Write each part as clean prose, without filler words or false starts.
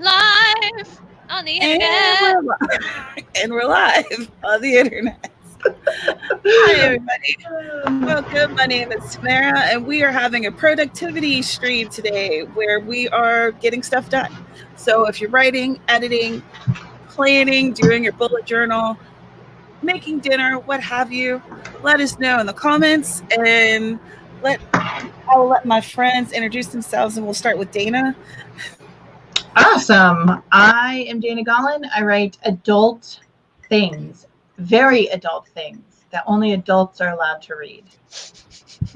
Live on the And internet. we're live on the internet. Hi, everybody. Welcome. My name is Tamara, and we are having a productivity stream today where we are getting stuff done. So, if you're writing, editing, planning, doing your bullet journal, making dinner, what have you, let us know in the comments, and let I will let my friends introduce themselves, and we'll start with Dana. Awesome. I am Dana Gollin. I write adult things, very adult things that only adults are allowed to read.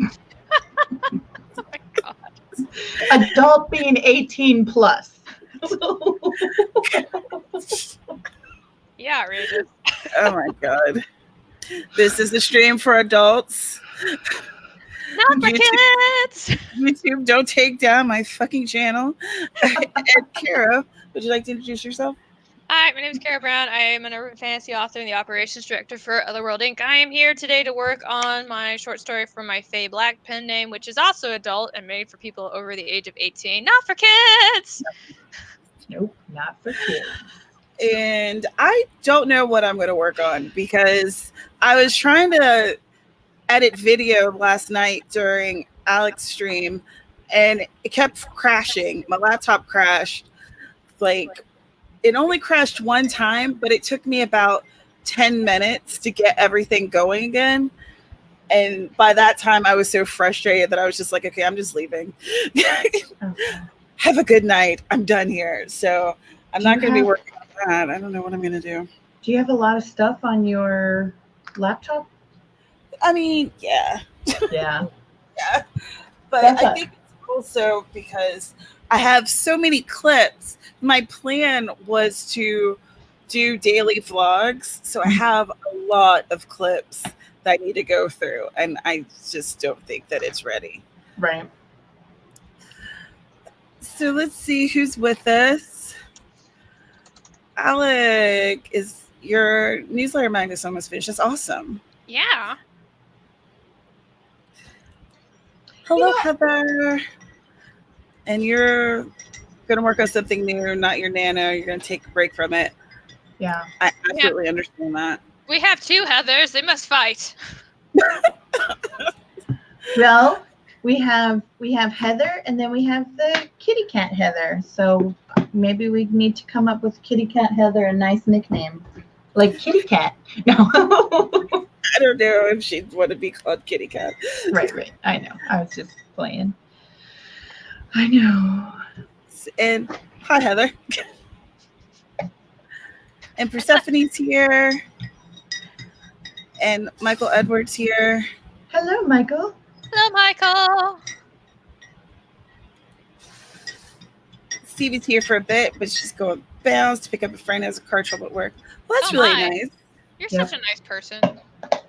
Oh my god. Adult being 18 plus. Yeah, outrageous. Oh my god. This is the stream for adults. Not for kids. YouTube, don't take down my fucking channel. And Kara, would you like to introduce yourself? Hi, my name is Kara Brown. I am an urban fantasy author and the operations director for Otherworld Inc. I am here today to work on my short story from my Faye Black pen name, which is also adult and made for people over the age of 18. Not for kids. Nope, not for kids. And I don't know what I'm going to work on because I was trying to edit video last night during Alex's stream and it kept crashing. My laptop crashed. Like, it only crashed one time, but it took me about 10 minutes to get everything going again. And by that time, I was so frustrated that I was just like, okay, I'm just leaving. Have a good night. I'm done here. So I'm not going to be working on that. I don't know what I'm going to do. Do you have a lot of stuff on your laptop? I mean, yeah. Yeah. Yeah. But I think it's also because I have so many clips. My plan was to do daily vlogs. So I have a lot of clips that I need to go through. And I just don't think that it's ready. Right. So let's see who's with us. Alec, is your newsletter magnet almost finished? That's awesome. Yeah. Hello, Heather. And you're going to work on something new, not your Nano. You're going to take a break from it. Yeah. I absolutely understand that. We have two Heathers. They must fight. Well, we have Heather, and then we have the kitty cat Heather. So maybe we need to come up with kitty cat Heather a nice nickname, like kitty cat. No. I don't know if she'd want to be called kitty cat. Right. I know. I was just playing. I know. And hi, Heather. And Persephone's here. And Michael Edwards here. Hello, Michael. Hello, Michael. Stevie's here for a bit, but she's going bounce to pick up a friend who has a car trouble at work. Well, that's really nice. You're such a nice person.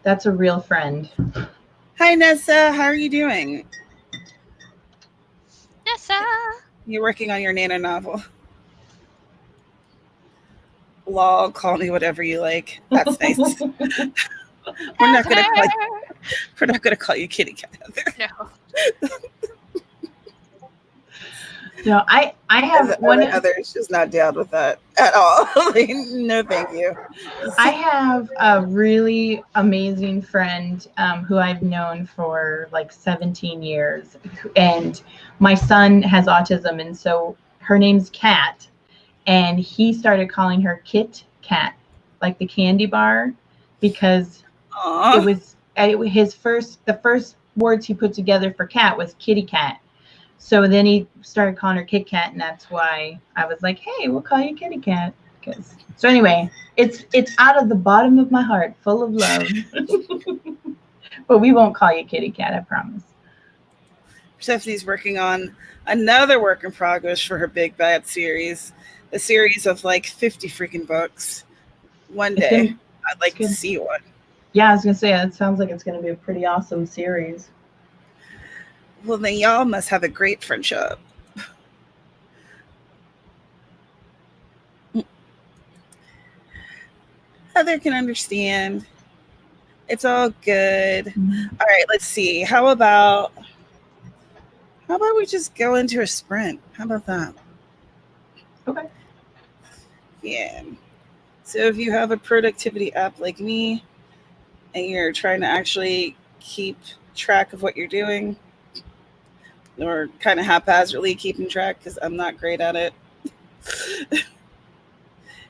That's a real friend. Hi, Nessa. How are you doing? Nessa. You're working on your Nano novel. Lol, call me whatever you like. That's nice. We're not gonna call you kitty cat, Heather. No. No, I have one. Heather's just not down with that at all. Like, no, thank you. I have a really amazing friend who I've known for like 17 years, and my son has autism, and so her name's Kat, and he started calling her Kit Kat, like the candy bar, because Aww. it was the first words he put together for cat was kitty cat. So then he started calling her Kit Kat, and that's why I was like, "Hey, we'll call you Kitty Cat." So anyway, it's out of the bottom of my heart, full of love. But we won't call you Kitty Cat, I promise. Stephanie's working on another work in progress for her Big Bad series, a series of like 50 freaking books. One day, I'd like to see one. Yeah, I was gonna say it sounds like it's gonna be a pretty awesome series. Well, then y'all must have a great friendship. Heather can understand. It's all good. Mm-hmm. All right, let's see. How about we just go into a sprint? How about that? Okay. Yeah. So if you have a productivity app like me and you're trying to actually keep track of what you're doing, or kind of haphazardly keeping track because I'm not great at it,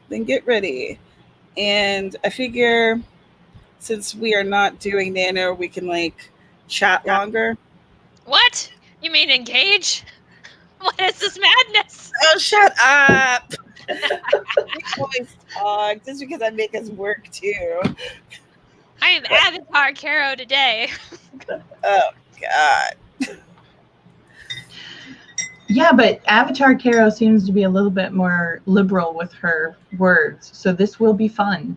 then get ready. And I figure since we are not doing Nano, we can like chat longer. What? You mean engage? What is this madness? Oh, shut up! We always talk just because I make us work too. I am Avatar Caro today. Oh God. Yeah, but Avatar Caro seems to be a little bit more liberal with her words, so this will be fun.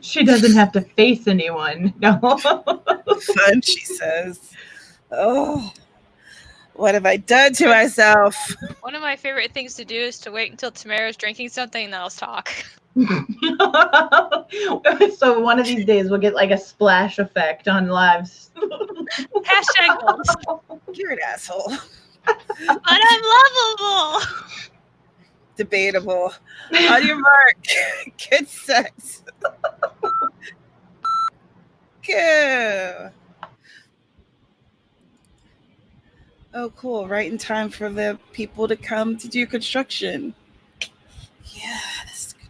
She doesn't have to face anyone. No. Fun, she says. Oh, what have I done to myself? One of my favorite things to do is to wait until Tamara's drinking something and then I'll talk. So one of these days we'll get like a splash effect on lives. Hashtag goals. You're an asshole. But I'm lovable. Debatable. On your mark. Get set. Go. Oh, cool. Right in time for the people to come to do construction. Yeah, this is good.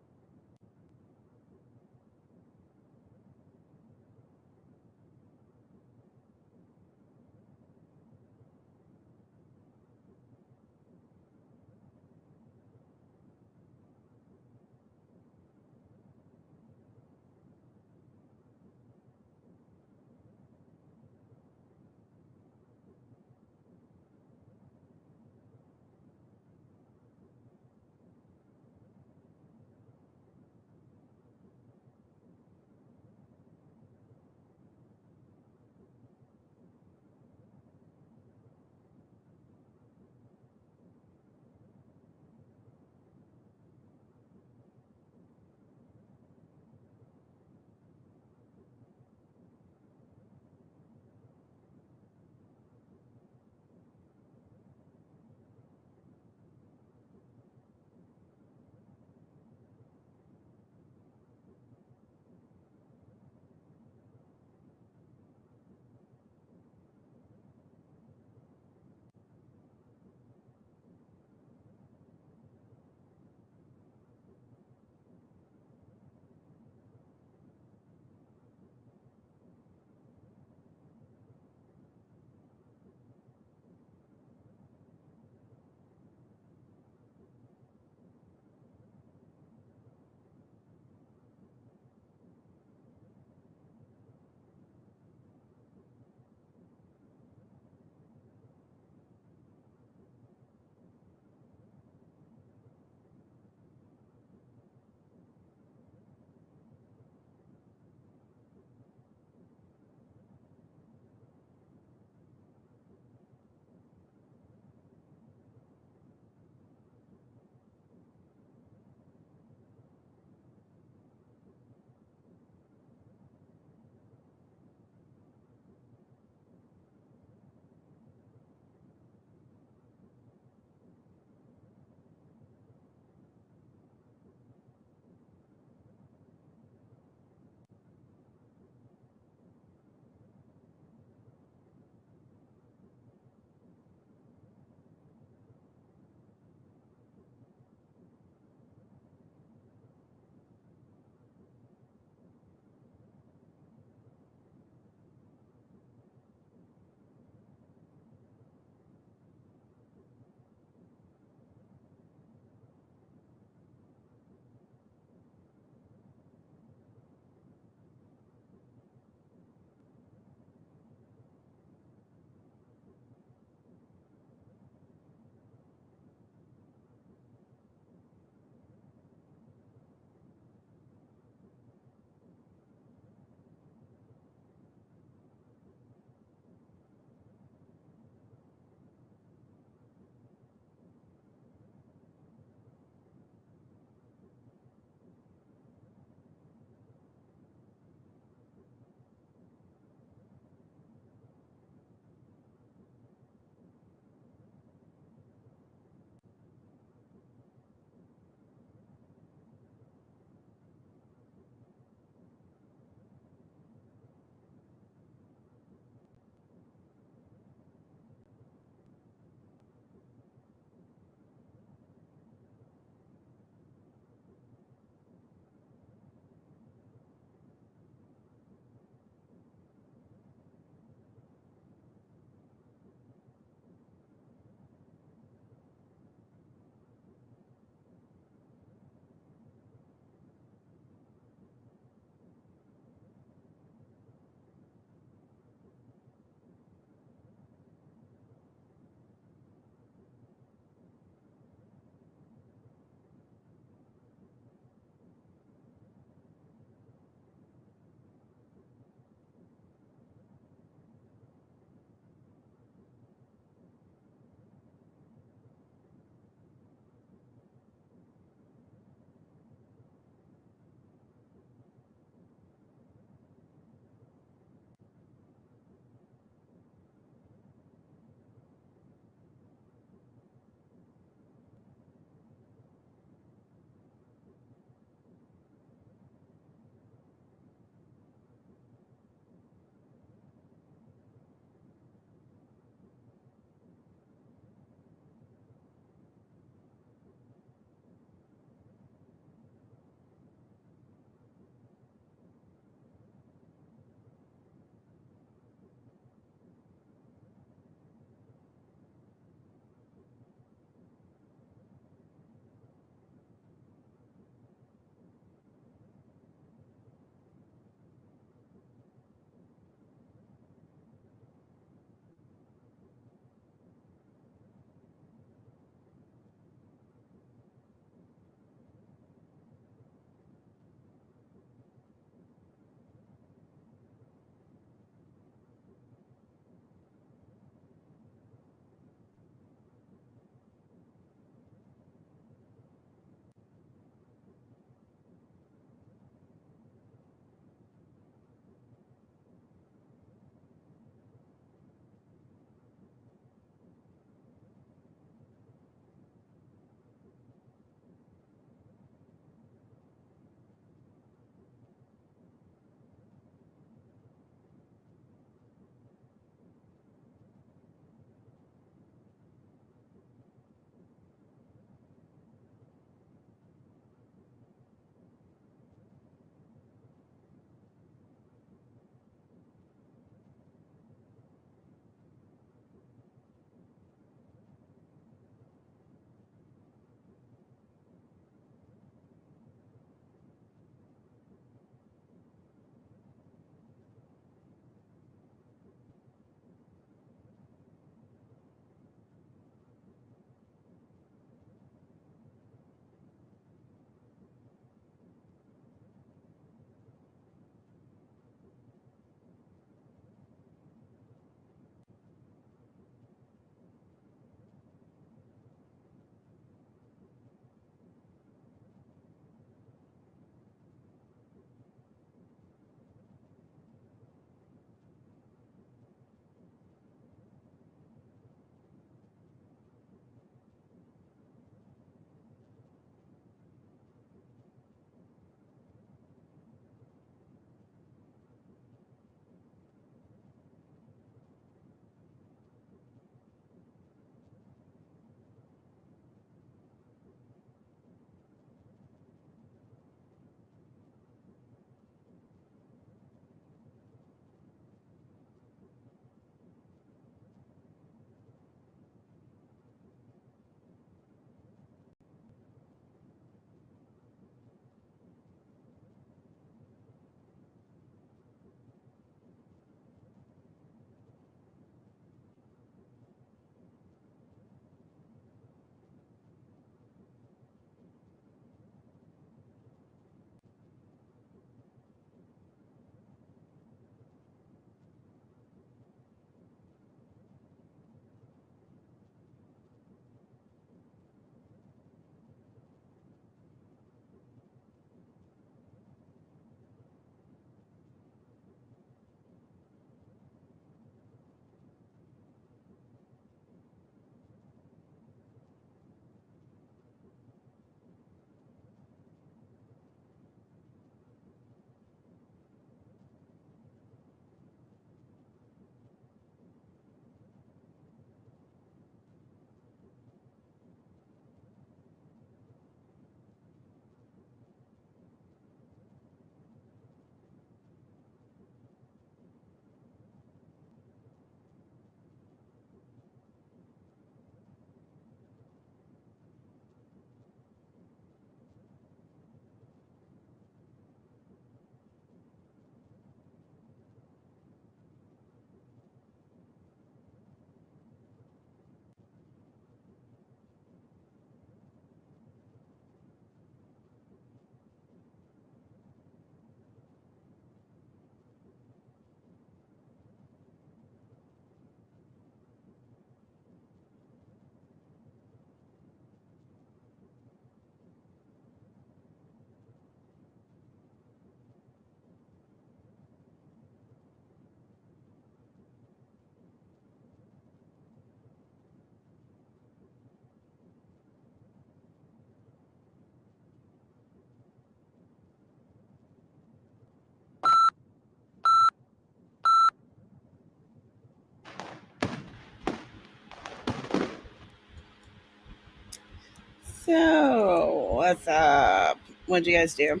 So, what's up? What'd you guys do?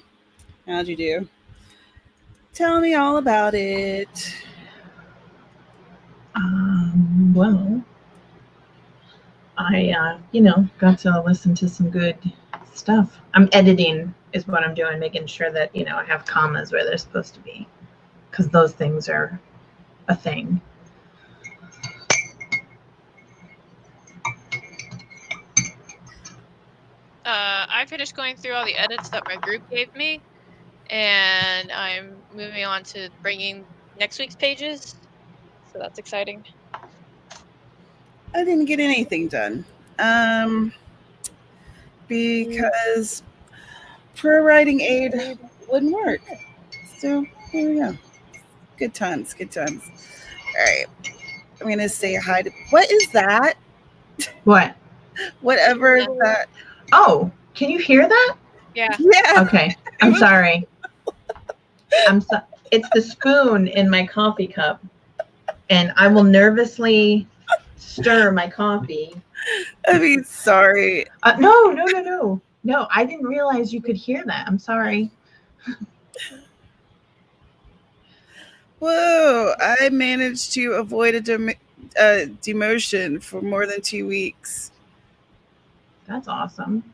How'd you do? Tell me all about it. Well, I got to listen to some good stuff. I'm editing is what I'm doing, making sure that, I have commas where they're supposed to be, because those things are a thing. I finished going through all the edits that my group gave me, and I'm moving on to bringing next week's pages. So that's exciting. I didn't get anything done. Because pro writing aid wouldn't work. So here we go. Good times, good times. All right. I'm going to say hi to. What is that? What? Whatever that. Oh, can you hear that? Yeah. Yeah. Okay. I'm sorry. It's the spoon in my coffee cup, and I will nervously stir my coffee. I mean, sorry. No. I didn't realize you could hear that. I'm sorry. Whoa! I managed to avoid a demotion for more than 2 weeks. That's awesome.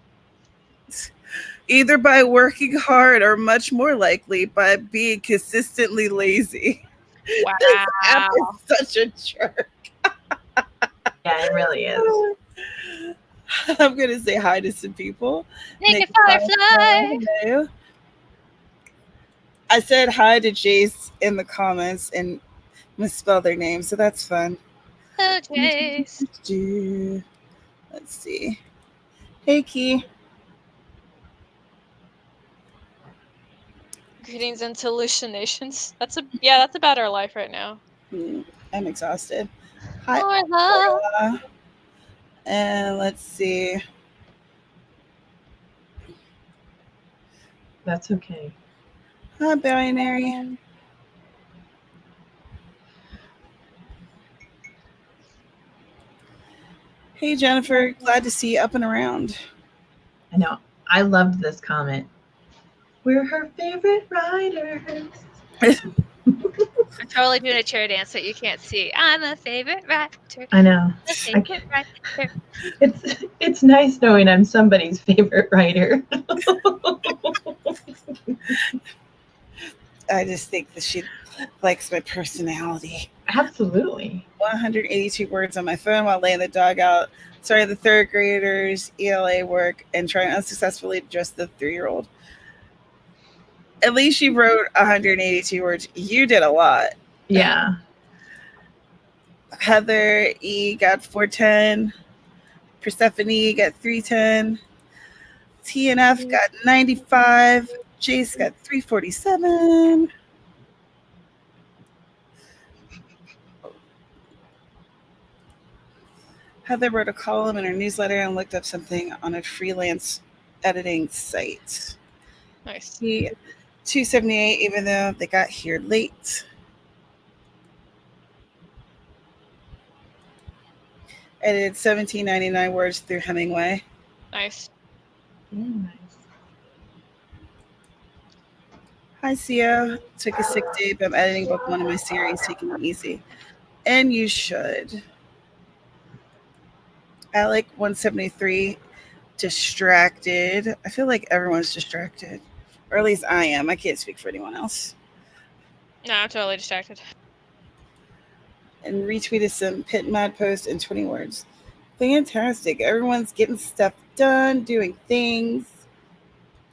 Either by working hard or much more likely by being consistently lazy. Wow. This app is such a jerk. Yeah, it really is. I'm going to say hi to some people. Naked Firefly. Hello. I said hi to Jace in the comments and misspelled their name, so that's fun. Oh, Jace. Let's see. Hey, Key. Greetings and hallucinations. That's about our life right now. I'm exhausted. Hi, Orla. Orla. And let's see. That's okay. Hi, Binary. Hey, Jennifer. Glad to see you up and around. I know. I loved this comment. We're her favorite writers. I'm totally doing a chair dance that you can't see. I'm a favorite writer. I know. It's nice knowing I'm somebody's favorite writer. I just think that she likes my personality. Absolutely. 182 words on my phone while laying the dog out. Sorry, the third graders, ELA work, and trying unsuccessfully to dress the 3-year-old. At least you wrote 182 words. You did a lot. Yeah. Heather E got 410. Persephone got 310. TNF got 95. Jace got 347. Heather wrote a column in her newsletter and looked up something on a freelance editing site. Nice. 278, even though they got here late. Edited 1799 words through Hemingway. Nice. Nice. Hi, Sia. Took a sick day, but I'm editing book 1 of my series, taking it easy. And you should. Alec 173, distracted. I feel like everyone's distracted. Or at least I am. I can't speak for anyone else. No, I'm totally distracted. And retweeted some Pit Mad posts in 20 words. Fantastic. Everyone's getting stuff done, doing things,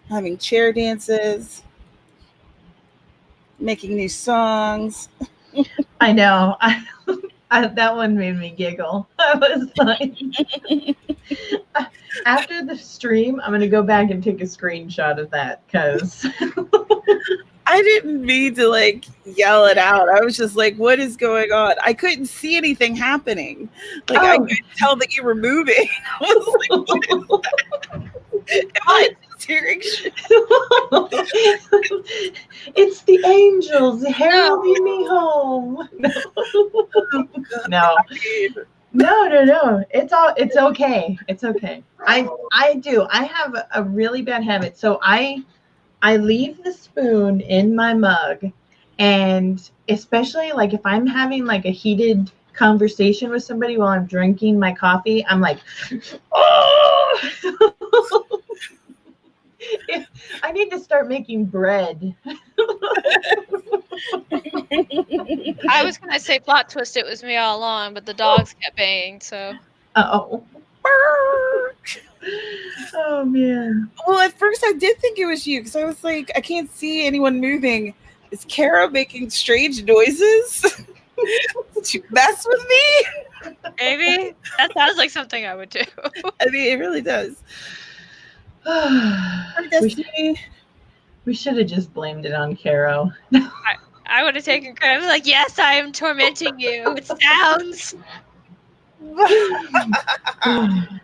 having chair dances, making new songs. I know. That one made me giggle. I was like, after the stream, I'm going to go back and take a screenshot of that because I didn't mean to yell it out. I was just like, what is going on? I couldn't see anything happening. I couldn't tell that you were moving. I was like, what is that? Am I just hearing shit? It's the angels heralding me home. No. No. It's okay. It's okay. I do. I have a really bad habit. So I leave the spoon in my mug, and especially like if I'm having like a heated conversation with somebody while I'm drinking my coffee, I'm like, oh. I need to start making bread. I was gonna say plot twist. It was me all along, but the dogs kept baying. So Oh. Oh man. Well, at first I did think it was you because I was like, I can't see anyone moving. Is Kara making strange noises? Did you mess with me? maybe that sounds like something I would do. I mean, it really does. Our we destiny. should have just blamed it on Caro. I would have taken credit. I was like, yes, I am tormenting you. It sounds.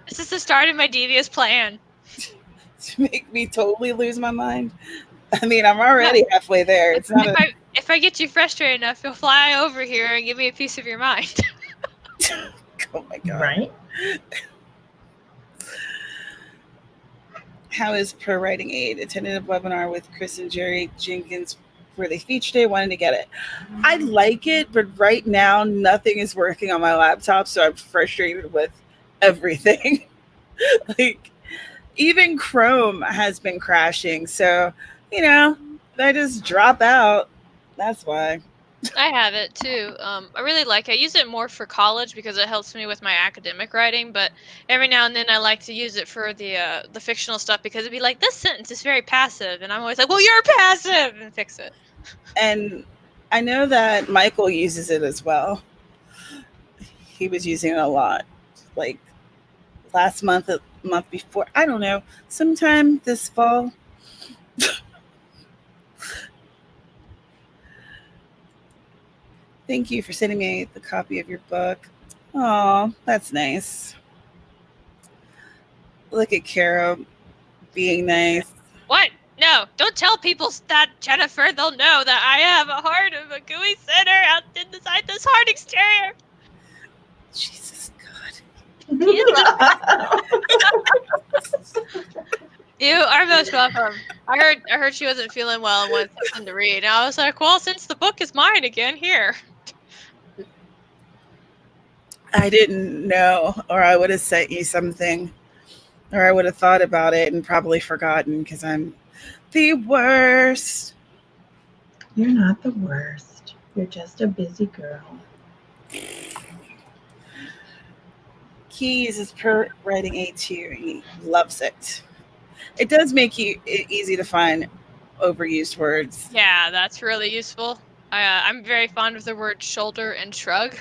This is the start of my devious plan. To make me totally lose my mind. I mean, I'm already halfway there. It's not if I get you frustrated enough, you'll fly over here and give me a piece of your mind. Oh my god. Right? How is Pro Writing Aid? Attended a webinar with Chris and Jerry Jenkins where they featured it. Wanted to get it. I like it, but right now nothing is working on my laptop, so I'm frustrated with everything. Like, even Chrome has been crashing. So, I just drop out. That's why. I have it too. I really like it. I use it more for college because it helps me with my academic writing. But every now and then, I like to use it for the fictional stuff because it'd be like, this sentence is very passive, and I'm always like, well, you're passive, and fix it. And I know that Michael uses it as well. He was using it a lot, like last month, the month before. I don't know, sometime this fall. Thank you for sending me the copy of your book. Oh, that's nice. Look at Caro being nice. What? No, don't tell people that, Jennifer. They'll know that I have a heart of a gooey sinner out inside this hard exterior. Jesus God. You are most welcome. I heard she wasn't feeling well and wanted something to read. And I was like, well, since the book is mine again, here. I didn't know, or I would have sent you something, or I would have thought about it and probably forgotten because I'm the worst. You're not the worst. You're just a busy girl. He uses Pro Writing Aid too. He loves it. It does make it easy to find overused words. Yeah, that's really useful. I'm very fond of the word shoulder and shrug.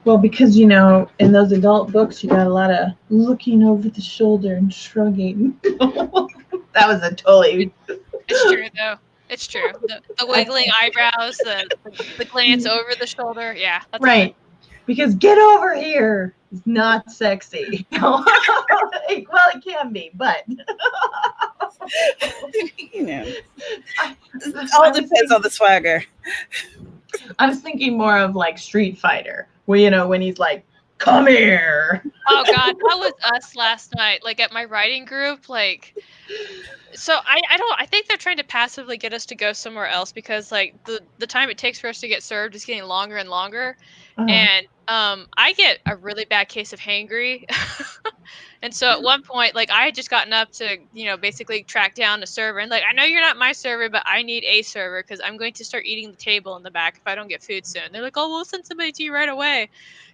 Well, because, in those adult books, you got a lot of looking over the shoulder and shrugging. That was a totally... It's true, though. It's true. The wiggling eyebrows, the glance over the shoulder. Yeah. That's right. Because get over here is not sexy. Well, it can be, but... It all depends on the swagger. I was thinking more of like Street Fighter, where, when he's like, come here. Oh God, that was us last night. Like at my writing group, like, so I think they're trying to passively get us to go somewhere else because like the time it takes for us to get served is getting longer and longer, and I get a really bad case of hangry. And so at one point, like I had just gotten up to, basically track down a server and like, I know you're not my server, but I need a server because I'm going to start eating the table in the back if I don't get food soon. They're like, oh, we'll send somebody to you right away.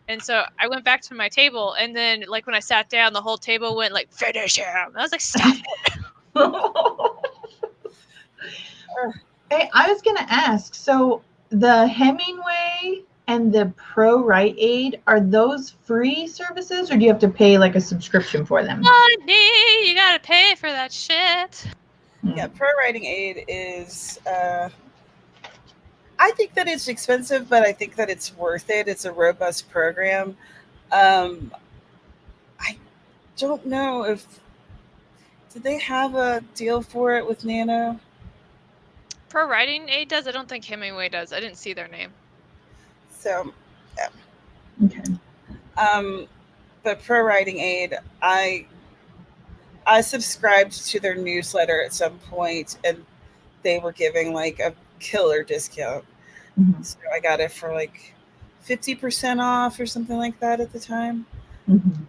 And so I went back to my table and then like when I sat down, the whole table went like, finish him. I was like, stop it. Hey, I was going to ask, so the Hemingway and the Pro Write Aid, are those free services or do you have to pay like a subscription for them? Money, you gotta pay for that shit. Yeah, Pro Writing Aid is, I think that it's expensive, but I think that it's worth it. It's a robust program. I don't know did they have a deal for it with Nano? Pro Writing Aid does? I don't think Hemingway does. I didn't see their name. So Okay. But Pro Writing Aid, I subscribed to their newsletter at some point, and they were giving like a killer discount. Mm-hmm. So I got it for like 50% off or something like that at the time. Mm-hmm.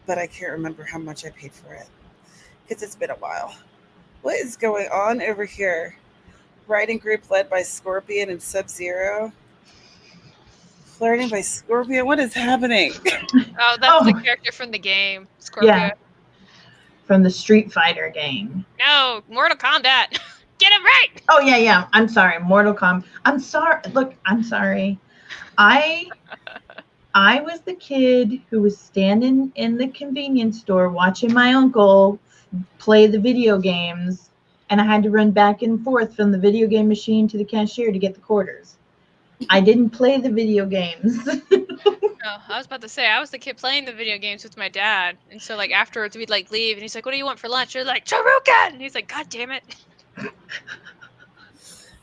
But I can't remember how much I paid for it because it's been a while. What is going on over here? Writing group led by Scorpion and Sub Zero. Flirting by Scorpion. What is happening? Oh, that's the character from the game, Scorpio. Yeah. From the Street Fighter game. No, Mortal Kombat. Get it right. Oh yeah. I'm sorry, Mortal Kombat. I'm sorry. Look, I'm sorry. I was the kid who was standing in the convenience store watching my uncle play the video games, and I had to run back and forth from the video game machine to the cashier to get the quarters. I didn't play the video games. Oh, I was about to say, I was the kid playing the video games with my dad. And so, like, afterwards, we'd, like, leave. And he's like, what do you want for lunch? You're like, Charuka! And he's like, God damn it.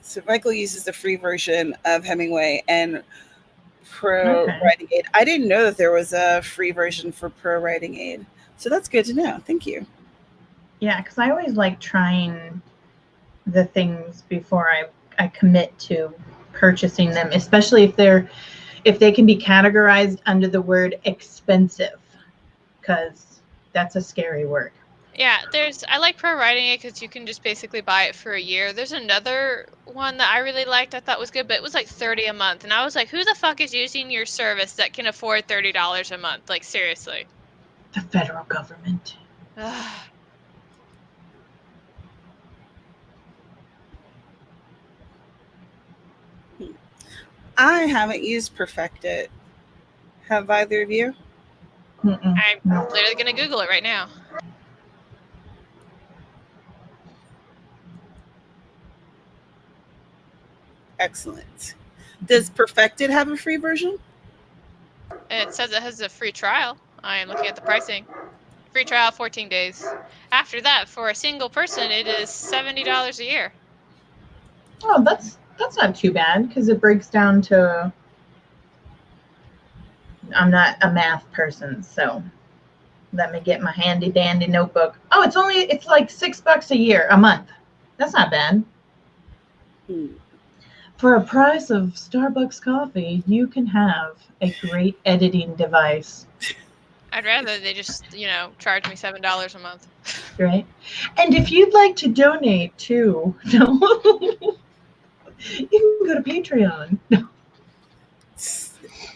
So Michael uses the free version of Hemingway and Pro Writing Aid. I didn't know that there was a free version for Pro Writing Aid. So that's good to know. Thank you. Yeah, because I always like trying the things before I commit to purchasing them, especially if they can be categorized under the word expensive, because that's a scary word. Yeah, I like Pro Writing Aid because you can just basically buy it for a year. There's another one that I really liked, I thought was good, but it was like $30 a month. And I was like, who the fuck is using your service that can afford $30 a month? Like, seriously. The federal government. I haven't used Perfected. Have either of you? Mm-mm. I'm literally going to Google it right now. Excellent. Does Perfected have a free version? It says it has a free trial. I am looking at the pricing. Free trial, 14 days. After that, for a single person, it is $70 a year. Oh, that's not too bad, because it breaks down to, I'm not a math person, so let me get my handy dandy notebook. Oh, it's like $6 a month. That's not bad. For a price of Starbucks coffee, you can have a great editing device. I'd rather they just, charge me $7 a month. Right? And if you'd like to donate too, you can go to Patreon.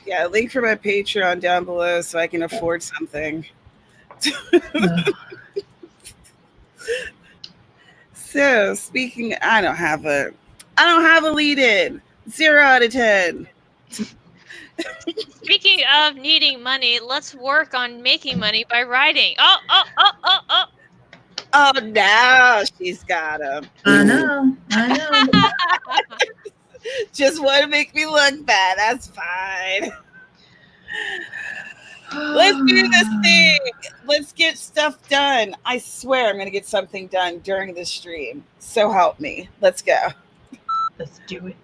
Yeah, link for my Patreon down below so I can afford something. So speaking, I don't have a lead in. 0 out of 10. Speaking of needing money, let's work on making money by writing. Oh. Oh, now she's got him. I know. Just want to make me look bad. That's fine. Let's do this thing. Let's get stuff done. I swear I'm going to get something done during this stream. So help me. Let's go. Let's do it.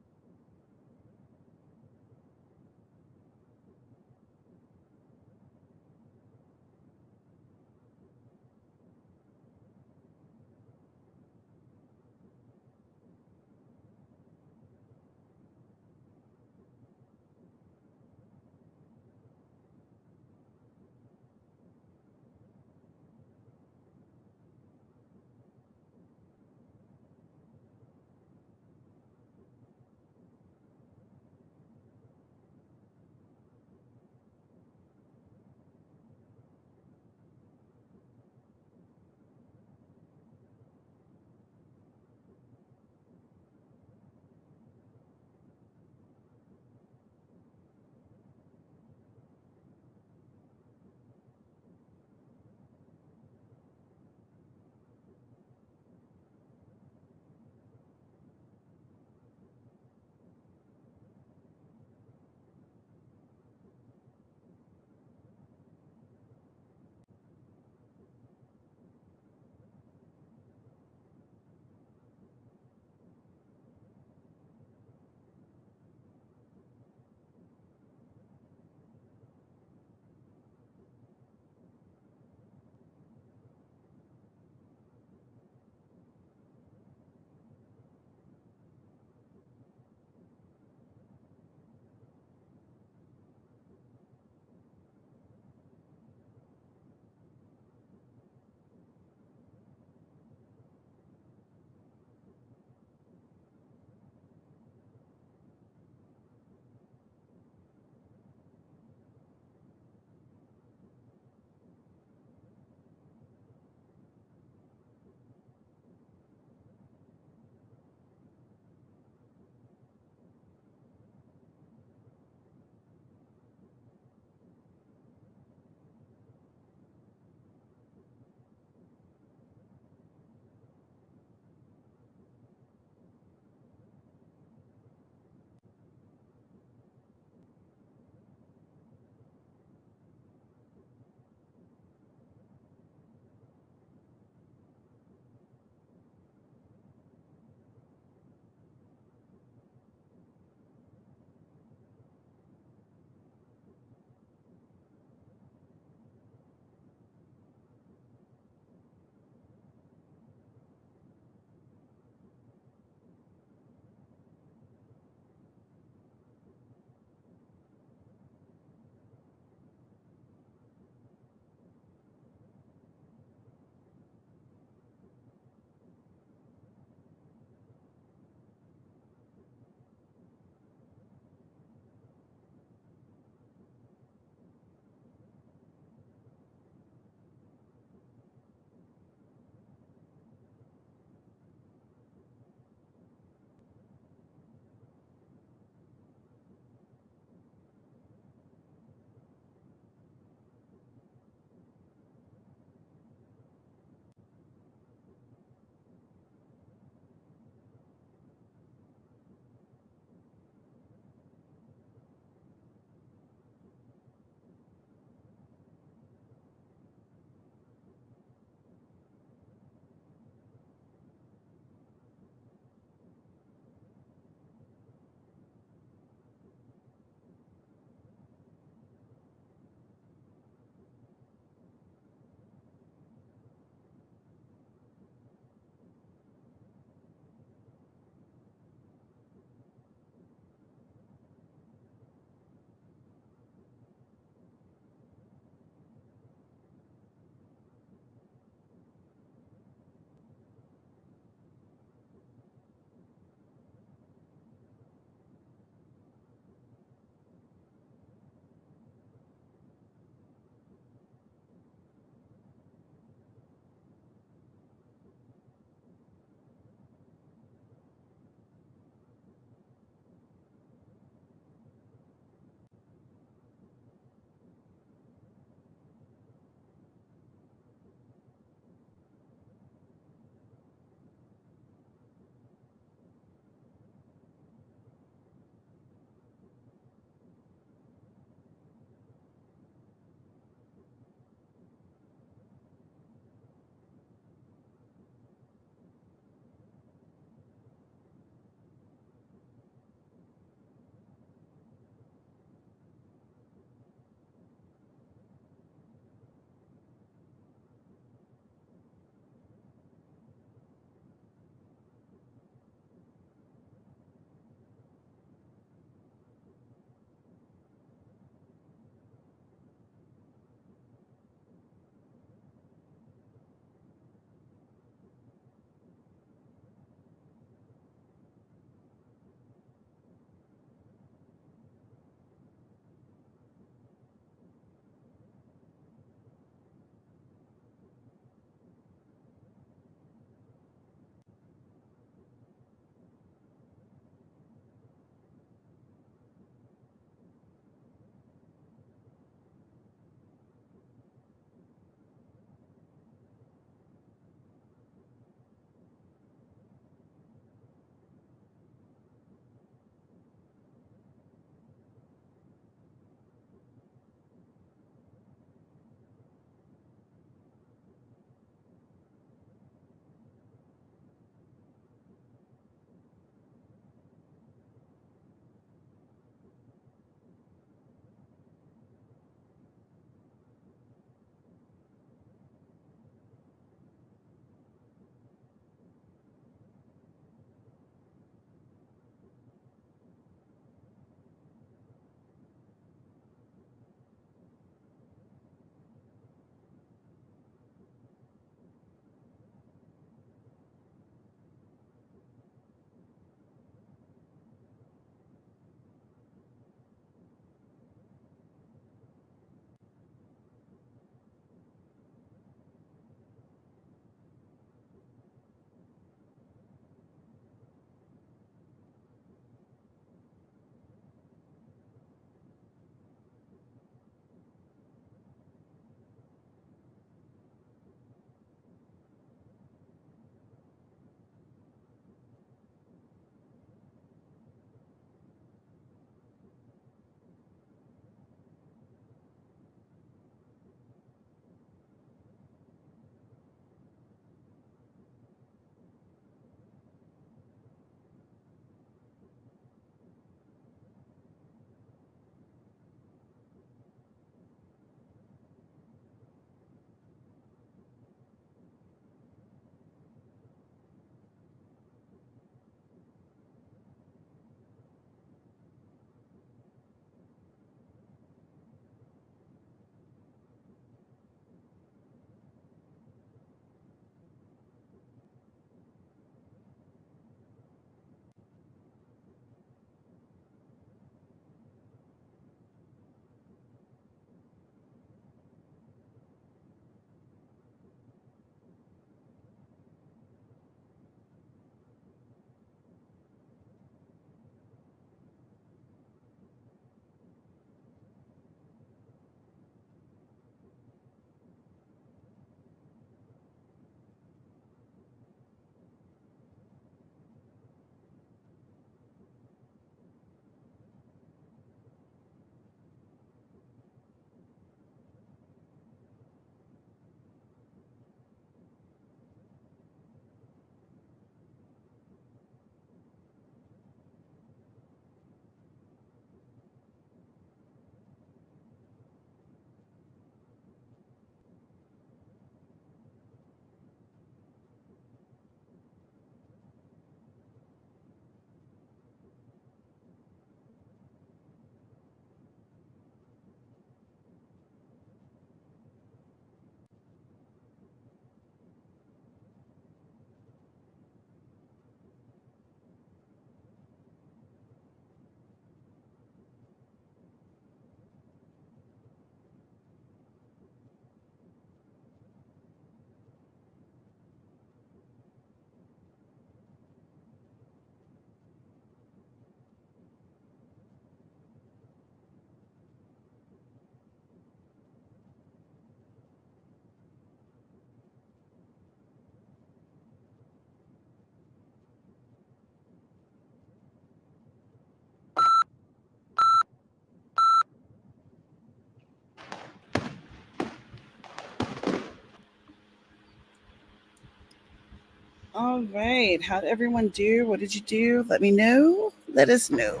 All right. How did everyone do? What did you do? Let me know. Let us know.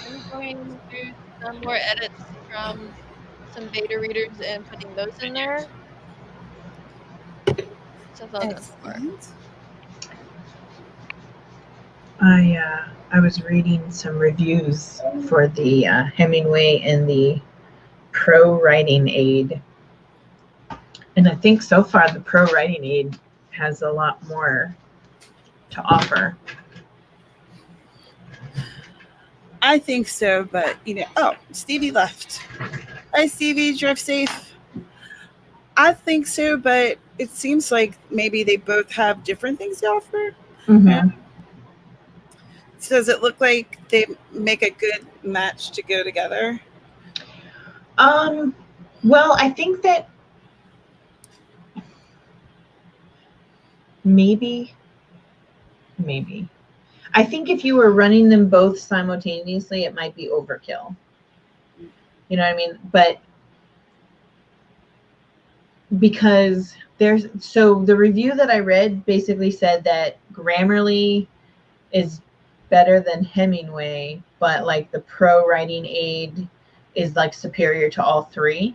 I'm going through some more edits from some beta readers and putting those in there. So that's all done so far. Excellent. I was reading some reviews for the Hemingway and the Pro Writing Aid, and I think so far the Pro Writing Aid has a lot more to offer. I think so, but oh, Stevie left. Hi, Stevie. Drive safe. I think so, but it seems like maybe they both have different things to offer. Mm-hmm. So does it look like they make a good match to go together? Well, I think that maybe. I think if you were running them both simultaneously, it might be overkill. You know what I mean? But because the review that I read basically said that Grammarly is better than Hemingway, but like the Pro Writing Aid is like superior to all three.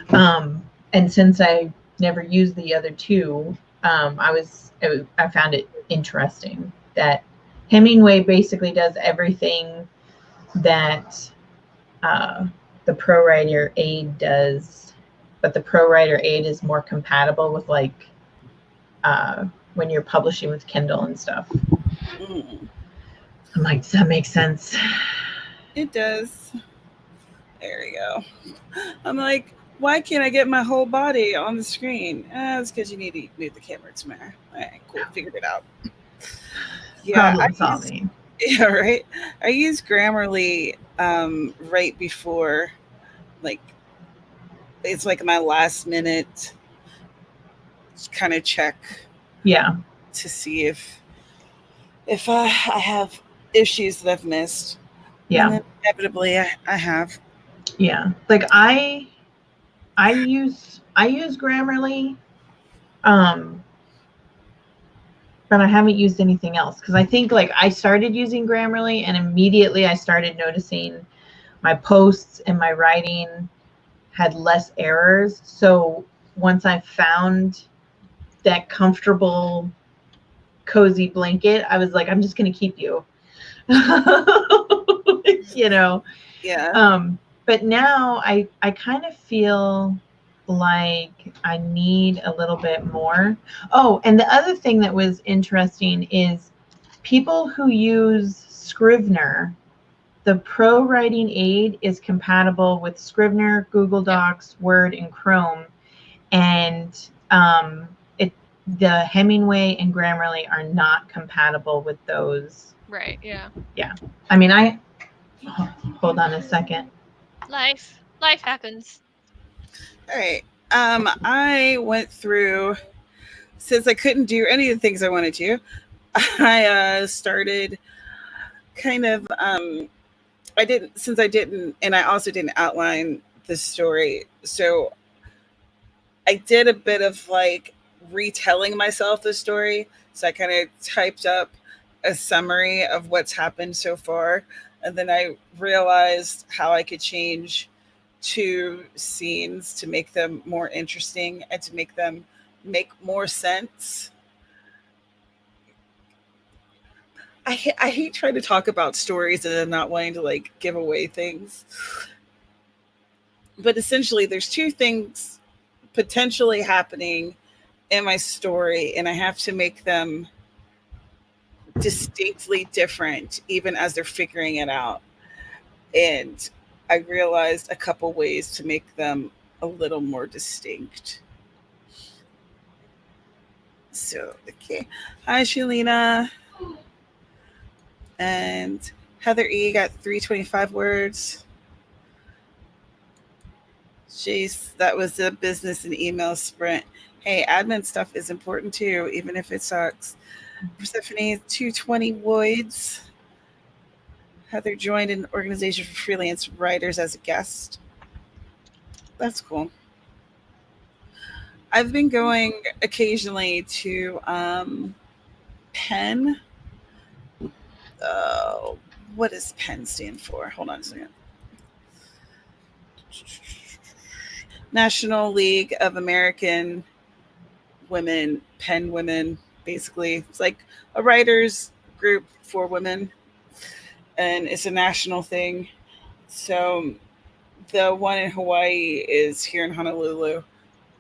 And since I never used the other two, I found it interesting that Hemingway basically does everything that the Pro Writer Aid does, but the Pro Writer Aid is more compatible with like when you're publishing with Kindle and stuff. Mm, I'm like, does that make sense? it does. There we go. I'm like, why can't I get my whole body on the screen? It's because you need to move the camera to my. All right, cool. Figured it out. Yeah, Problem solving. yeah, right. I use Grammarly right before, like, it's like my last minute kind of check. Yeah. To see if I have issues that I've missed. Yeah. And then inevitably I have. Yeah. Like I use Grammarly, but I haven't used anything else because I think like I started using Grammarly and immediately I started noticing my posts and my writing had less errors. So once I found that comfortable, cozy blanket, I was like, I'm just going to keep you. You know. Yeah. But now I kind of feel like I need a little bit more. Oh, and the other thing that was interesting is people who use Scrivener, the Pro Writing Aid is compatible with Scrivener, Google Docs, Word, and Chrome. And the Hemingway and Grammarly are not compatible with those. Right, yeah. Yeah. I mean, hold on a second. Life happens. All right. I went through, since I couldn't do any of the things I wanted to, I started kind of I didn't, and I also didn't outline the story. So I did a bit of like retelling myself the story. So I kind of typed up a summary of what's happened so far. And then I realized how I could change two scenes to make them more interesting and to make them make more sense. I hate trying to talk about stories and then not wanting to like give away things. But essentially, there's two things potentially happening in my story, and I have to make them distinctly different, even as they're figuring it out. And I realized a couple ways to make them a little more distinct. So, okay. Hi, Shalina. And Heather E got 325 words. Jeez, that was a business and email sprint. Hey, admin stuff is important too, even if it sucks. Persephone, 220 voids. Heather joined an organization for freelance writers as a guest. That's cool. I've been going occasionally to Penn. Uh, what does Penn stand for? Hold on a second. National League of American Women, Penn Women, basically. It's like a writers group for women, and it's a national thing. So the one in Hawaii is here in Honolulu,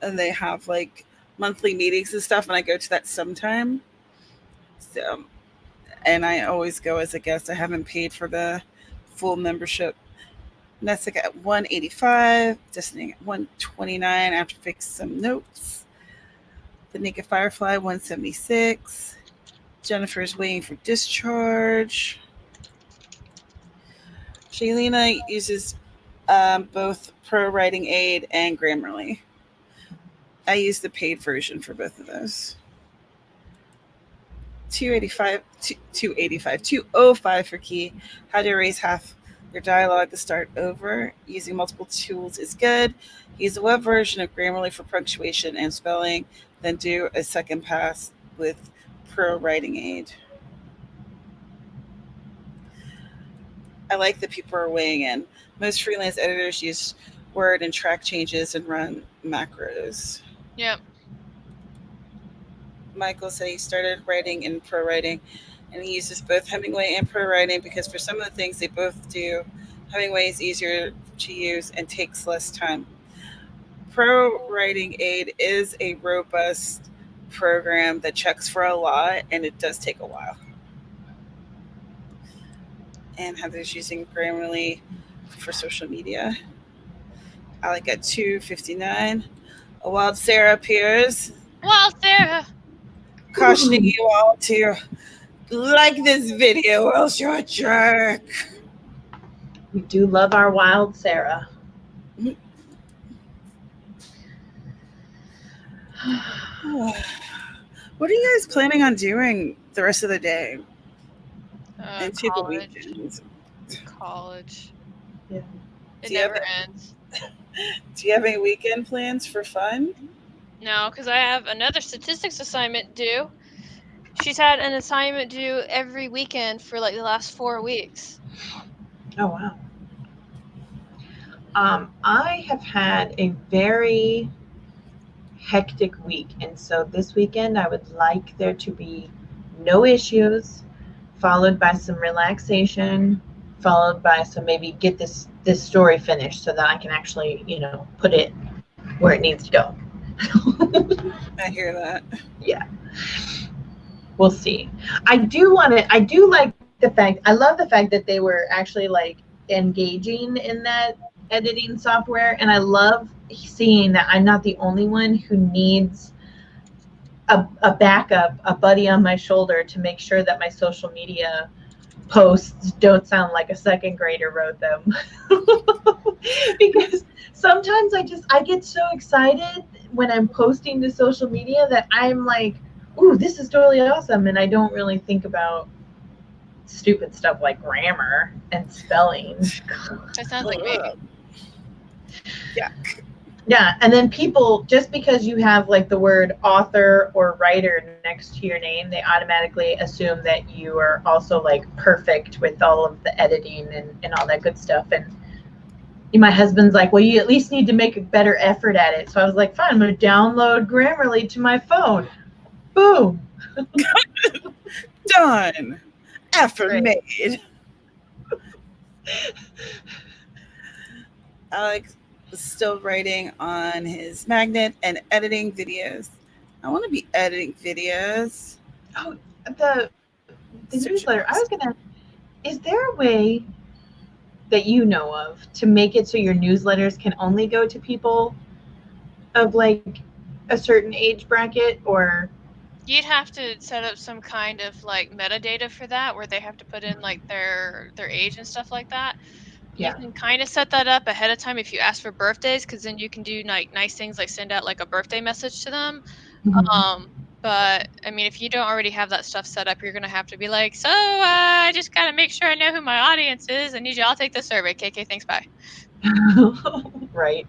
and they have like monthly meetings and stuff, and I go to that sometime. So, and I always go as a guest. I haven't paid for the full membership. And that's like at 185, just at 129 after fix some notes. The Naked Firefly 176. Jennifer's waiting for discharge. Shailena uses both Pro Writing Aid and Grammarly. I use the paid version for both of those. 205 for key. How to erase half your dialogue to start over. Using multiple tools is good. Use a web version of Grammarly for punctuation and spelling. Then do a second pass with Pro Writing Aid. I like that people are weighing in. Most freelance editors use Word and track changes and run macros. Yep. Michael said he started writing in Pro Writing, and he uses both Hemingway and Pro Writing because for some of the things they both do, Hemingway is easier to use and takes less time. Pro Writing Aid is a robust program that checks for a lot, and it does take a while. And Heather's using Grammarly for social media. I like at 2:59. A wild Sarah appears. Well, Sarah. Cautioning you all to like this video or else you're a jerk. We do love our wild Sarah. What are you guys planning on doing the rest of the day? Into the College. weekends? College. Yeah. It Do you have never a- ends. Do you have any weekend plans for fun? No, because I have another statistics assignment due. She's had an assignment due every weekend for like the last 4 weeks. Oh, wow. I have had a very hectic week. And so this weekend, I would like there to be no issues, followed by some relaxation, followed by some maybe get this story finished so that I can actually, put it where it needs to go. I hear that. Yeah. We'll see. I do like I love the fact that they were actually like engaging in that editing software. And I love seeing that I'm not the only one who needs a backup, a buddy on my shoulder to make sure that my social media posts don't sound like a second grader wrote them. Because sometimes I get so excited when I'm posting to social media that I'm like, ooh, this is totally awesome. And I don't really think about stupid stuff like grammar and spelling. That sounds like me. Yeah. Yeah, and then people, just because you have like the word author or writer next to your name, they automatically assume that you are also like perfect with all of the editing and all that good stuff. And my husband's like, well, you at least need to make a better effort at it. So I was like, fine, I'm going to download Grammarly to my phone. Boom. Done. Effort Right. made. Alex is still writing on his magnet and editing videos. I want to be editing videos. Oh, the newsletter. I was gonna. Is there a way that you know of to make it so your newsletters can only go to people of like a certain age bracket, or? You'd have to set up some kind of like metadata for that where they have to put in like their age and stuff like that. Yeah. You can kind of set that up ahead of time if you ask for birthdays, because then you can do like nice things like send out like a birthday message to them. But I mean, if you don't already have that stuff set up, you're gonna have to be like, so I just gotta make sure I know who my audience is. I need you all take the survey. KK, thanks, bye. Right.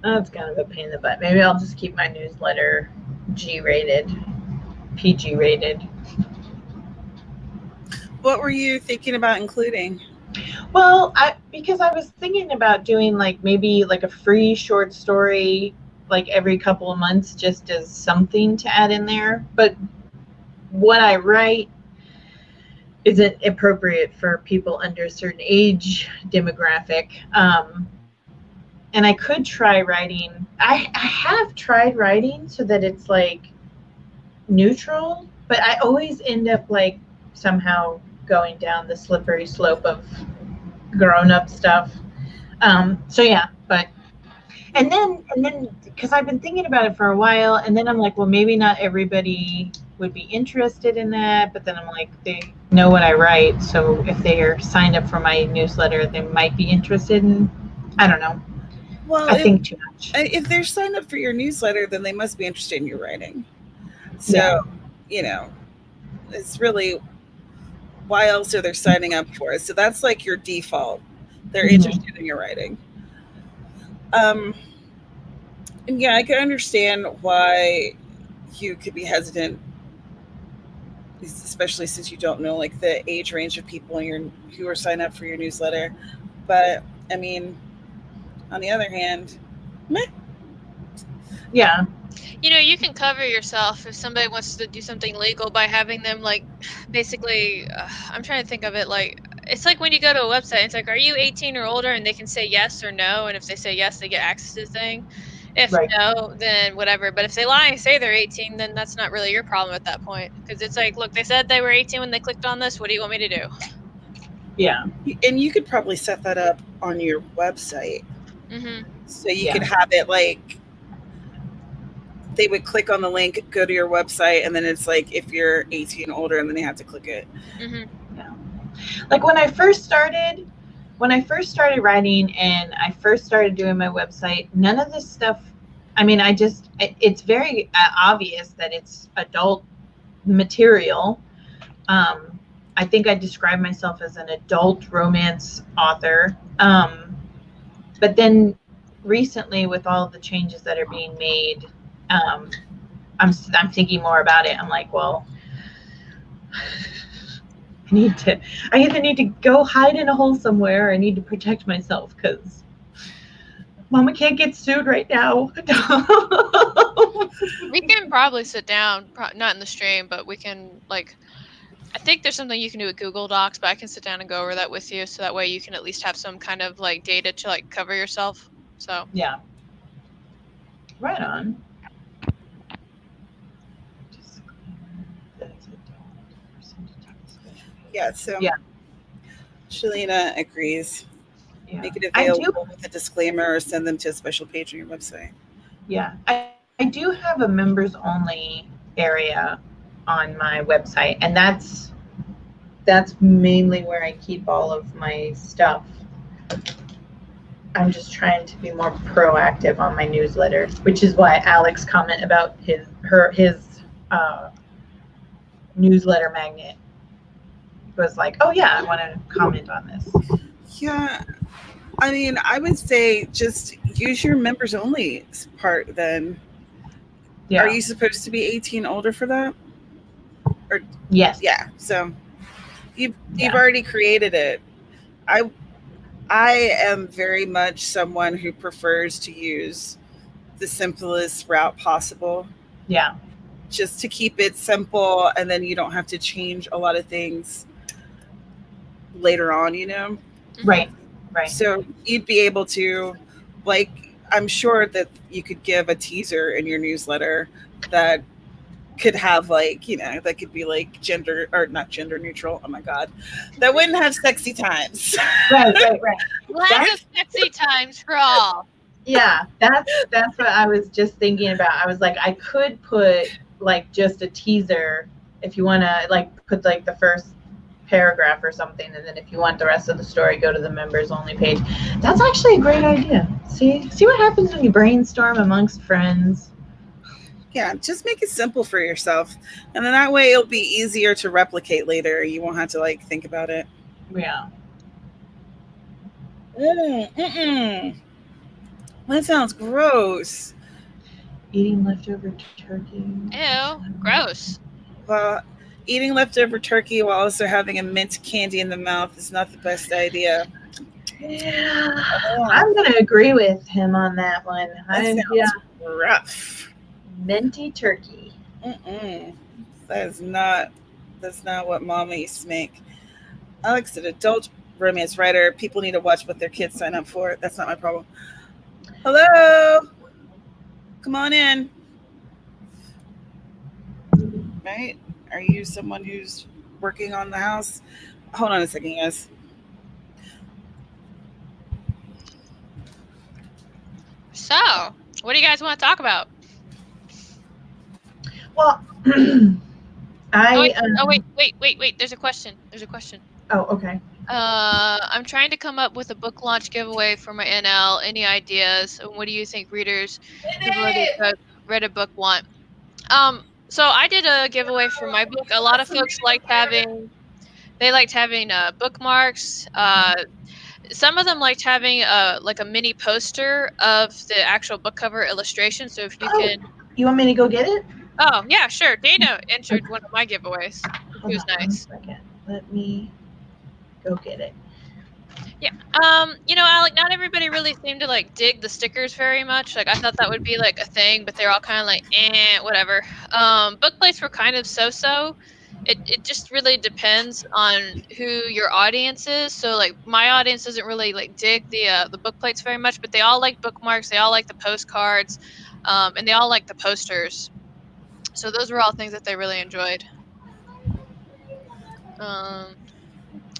That's kind of a pain in the butt. Maybe I'll just keep my newsletter G-rated, PG-rated. What were you thinking about including? Well, because I was thinking about doing like maybe like a free short story like every couple of months just as something to add in there. But what I write isn't appropriate for people under a certain age demographic. And I could try writing. I have tried writing so that it's like neutral, but I always end up like somehow going down the slippery slope of grown-up stuff. So yeah, but and then because I've been thinking about it for a while, and then I'm like, well, maybe not everybody would be interested in that, but then I'm like, they know what I write, so if they are signed up for my newsletter, they might be interested in. I don't know. Well, I think too much. If they're signed up for your newsletter, then they must be interested in your writing. So, Yeah. It's really, why else are they signing up for it? So that's like your default. They're interested in your writing. And yeah, I can understand why you could be hesitant, especially since you don't know like the age range of people who are signed up for your newsletter. But I mean, on the other hand, meh. Yeah. You can cover yourself if somebody wants to do something legal by having them like basically I'm trying to think of it like it's like when you go to a website, it's like, are you 18 or older? And they can say yes or no, and if they say yes, they get access to the thing. If Right. no, then whatever. But if they lie and say they're 18, then that's not really your problem at that point, because it's like, look, they said they were 18 when they clicked on this. What do you want me to do? Yeah. And you could probably set that up on your website. So you could have it like they would click on the link, go to your website, and then it's like if you're 18 older, and then they have to click it. Yeah. Like when I first started writing and I first started doing my website, none of this stuff. I mean, it's very obvious that it's adult material. I think I describe myself as an adult romance author. But then recently, with all the changes that are being made, I'm thinking more about it. I'm like, well, I either need to go hide in a hole somewhere, or I need to protect myself because Mama can't get sued right now. We can probably sit down, not in the stream, but we can like. I think there's something you can do with Google Docs, but I can sit down and go over that with you, so that way you can at least have some kind of like data to like cover yourself. So yeah, right on. Yeah. So yeah, Shalina agrees. Yeah. Make it available with a disclaimer, or send them to a special page on your website. Yeah, I do have a members only area on my website, and that's mainly where I keep all of my stuff. I'm just trying to be more proactive on my newsletter, which is why Alex comment about his newsletter magnet was like, oh yeah, I want to comment on this. Yeah, I mean, I would say just use your members only part then. Yeah. Are you supposed to be 18 older for that? Or yes. Yeah. So you've already created it. I am very much someone who prefers to use the simplest route possible. Yeah. Just to keep it simple, and then you don't have to change a lot of things later on, Right. So you'd be able to, like, I'm sure that you could give a teaser in your newsletter that could have like, that could be like gender, or not gender neutral. Oh my God. That wouldn't have sexy times. Right. Lots of sexy times for all. Yeah, that's what I was just thinking about. I was like, I could put like just a teaser if you want to like put like the first paragraph or something, and then if you want the rest of the story, go to the members only page. That's actually a great idea. See what happens when you brainstorm amongst friends. Yeah, just make it simple for yourself, and then that way it'll be easier to replicate later. You won't have to like think about it. Yeah. That sounds gross. Eating leftover turkey. Ew, gross. Well, eating leftover turkey while also having a mint candy in the mouth is not the best idea. Yeah, Oh, I'm gonna agree with him on that one. that sounds rough. Minty turkey. That is not. That's not what mama used to make. Alex, an adult romance writer. People need to watch what their kids sign up for. That's not my problem. Hello, come on in. Right? Are you someone who's working on the house? Hold on a second, guys. So, what do you guys want to talk about? Well, Wait. There's a question. Oh, okay. I'm trying to come up with a book launch giveaway for my NL. Any ideas? And what do you think readers who've already read a book want? So I did a giveaway for my book. A lot of folks liked having bookmarks. Some of them liked having like a mini poster of the actual book cover illustration. So if you can, You want me to go get it? oh yeah, sure. Dana entered one of my giveaways. She was Hold on nice. 1 second. Let me go get it. Yeah. Alec, not everybody really seemed to like dig the stickers very much. Like I thought that would be like a thing, but they're all kind of like, whatever. Book plates were kind of so-so. It just really depends on who your audience is. So like my audience doesn't really like dig the book plates very much, but they all like bookmarks, they all like the postcards, and they all like the posters. So those were all things that they really enjoyed.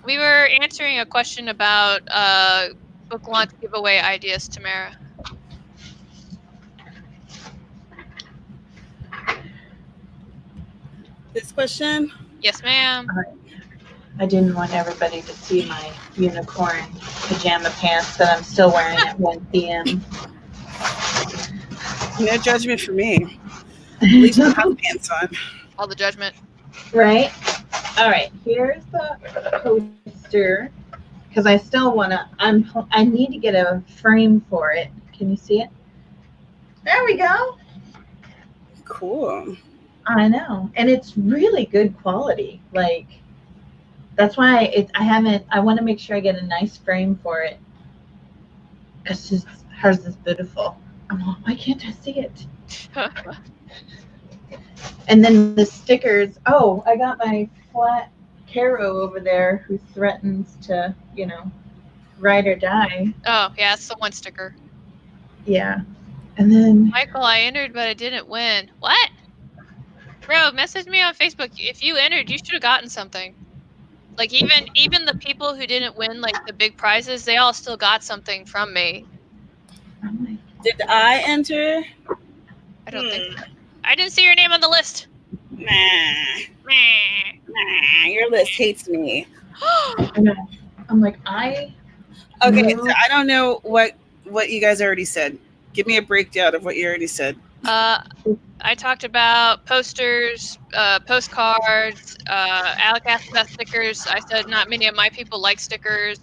We were answering a question about book launch giveaway ideas, Tamara. This question? Yes, ma'am. I didn't want everybody to see my unicorn pajama pants that I'm still wearing at 1 p.m. No judgment for me. At least I have pants on. All the judgment. Right? All right. Here's the poster because I still want to. I need to get a frame for it. Can you see it? There we go. Cool. I know, and it's really good quality. Like that's why I want to make sure I get a nice frame for it. Because hers is beautiful. Why can't I see it? And then the stickers. Oh, I got my flat Caro over there who threatens to, ride or die. Oh, yeah, it's the one sticker. Yeah. And then Michael, I entered, but I didn't win. What? Bro, message me on Facebook. If you entered, you should have gotten something. Like even the people who didn't win like the big prizes, they all still got something from me. Did I enter? I don't think so. I didn't see your name on the list. Nah, your list hates me. I'm like, Okay, so I don't know what you guys already said. Give me a breakdown of what you already said. I talked about posters, postcards. Alec asked about stickers. I said not many of my people like stickers.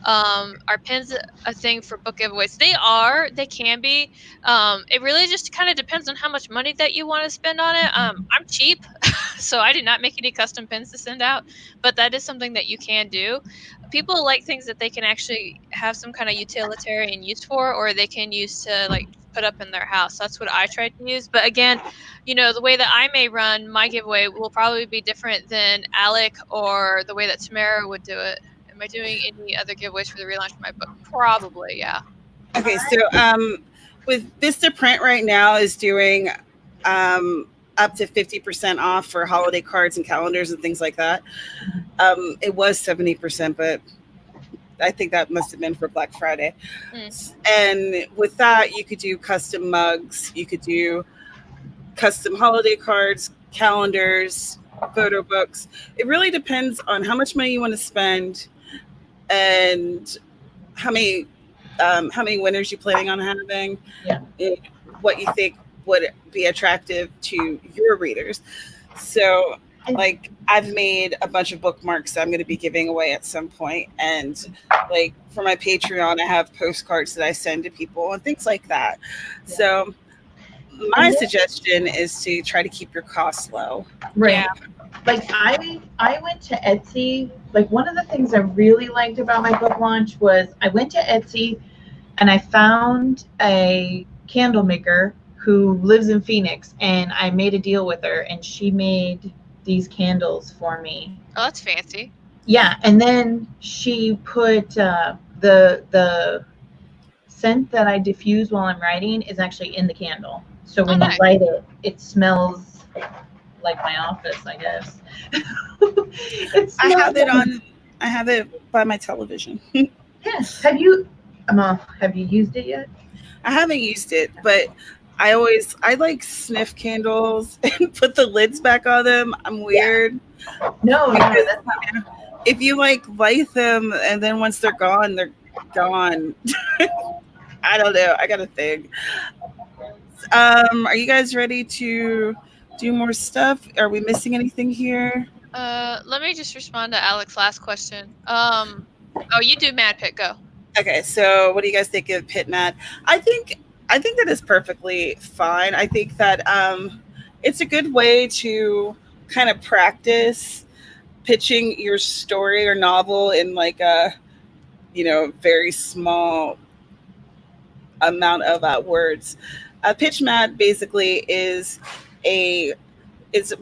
Are pins a thing for book giveaways? They can be. It really just kind of depends on how much money that you want to spend on it. I'm cheap, so I did not make any custom pins to send out, but that is something that you can do. People like things that they can actually have some kind of utilitarian use for, or they can use to like put up in their house. That's what I tried to use. But again, the way that I may run my giveaway will probably be different than Alec or the way that Tamara would do it. Am I doing any other giveaways for the relaunch of my book? Probably, yeah. Okay, so with Vista Print right now is doing up to 50% off for holiday cards and calendars and things like that. It was 70%, but I think that must have been for Black Friday. And with that, you could do custom mugs, you could do custom holiday cards, calendars, photo books. It really depends on how much money you want to spend and how many winners you're planning on having, what you think would be attractive to your readers. So like I've made a bunch of bookmarks that I'm going to be giving away at some point, and like for my Patreon, I have postcards that I send to people and things like that. So my suggestion is to try to keep your costs low. Right. Yeah. Like I went to Etsy. Like one of the things I really liked about my book launch was I went to Etsy and I found a candle maker who lives in Phoenix, and I made a deal with her, and she made these candles for me. Oh, that's fancy. Yeah, and then she put the scent that I diffuse while I'm writing is actually in the candle. So when you nice. light it, it smells like my office, I guess. I have it by my television. Yeah. Have you used it yet? I haven't used it, but I like sniff candles and put the lids back on them. I'm weird. No, Because that's not. if you like light them and then once they're gone, they're gone. I don't know. I gotta think. Are you guys ready to do more stuff? Are we missing anything here? Let me just respond to Alex's last question. Oh, you do Mad Pit, go. Okay, so what do you guys think of PitMat? I think that is perfectly fine. I think that it's a good way to kind of practice pitching your story or novel in like a very small amount of words. PitchMat basically is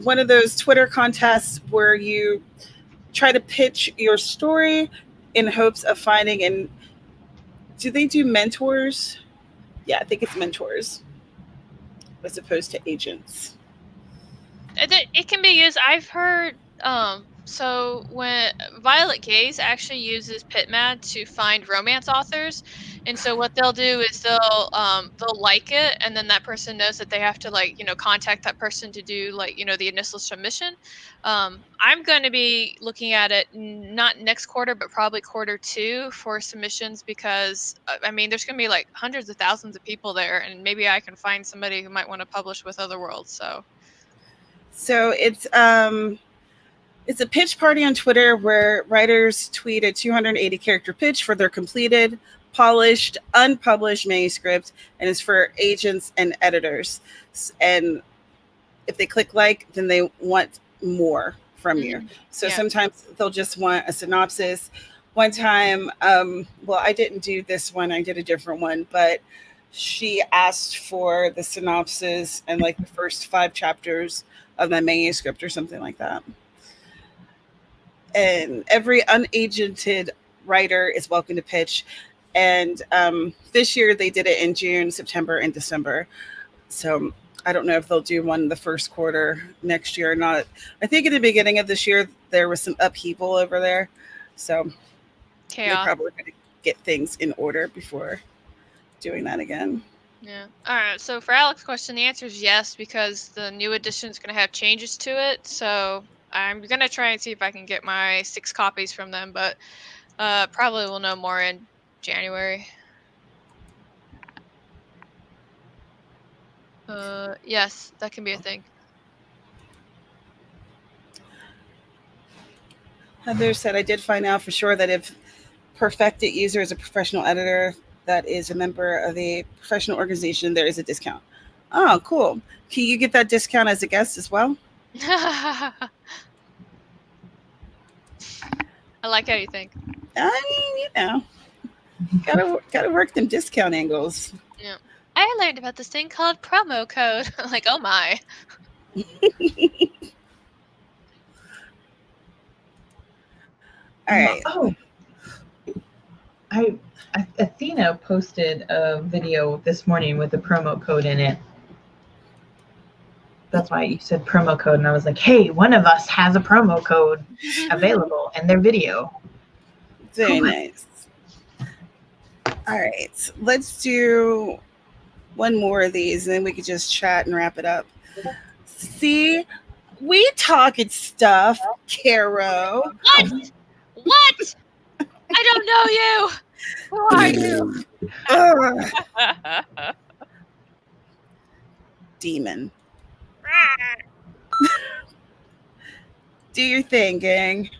one of those Twitter contests where you try to pitch your story in hopes of finding and do they do mentors? Yeah, I think it's mentors as opposed to agents. It can be used. I've heard. So when Violet Gaze actually uses PitMad to find romance authors, and so what they'll do is they'll like it, and then that person knows that they have to contact that person to do the initial submission. I'm going to be looking at it not next quarter, but probably quarter 2 for submissions because I mean there's going to be like hundreds of thousands of people there, and maybe I can find somebody who might want to publish with Otherworld. So it's a pitch party on Twitter where writers tweet a 280 character pitch for their completed, polished, unpublished manuscript, and it's for agents and editors. And if they click like, then they want more from you. So sometimes they'll just want a synopsis. One time, well, I didn't do this one, I did a different one, but she asked for the synopsis and like the first 5 chapters of my manuscript or something like that. And every unagented writer is welcome to pitch. And this year they did it in June, September, and December. So I don't know if they'll do one in the first quarter next year or not. I think at the beginning of this year, there was some upheaval over there. So they're probably going to get things in order before doing that again. Yeah. All right. So for Alex's question, the answer is yes, because the new edition is going to have changes to it. So I'm going to try and see if I can get my 6 copies from them, but probably we'll know more in January. Yes, that can be a thing. Heather said, I did find out for sure that if Perfected user is a professional editor that is a member of a professional organization, there is a discount. Oh, cool. Can you get that discount as a guest as well? I like how you think. I mean, gotta work them discount angles. Yeah. I learned about this thing called promo code. Like, oh my. All right. Oh, Athena posted a video this morning with a promo code in it. That's why you said promo code, and I was like, hey, one of us has a promo code available in their video. Very nice. All right, let's do one more of these, and then we could just chat and wrap it up. See, we talking stuff, Caro. What? I don't know you. Who are you? Demon. Do your thing, gang.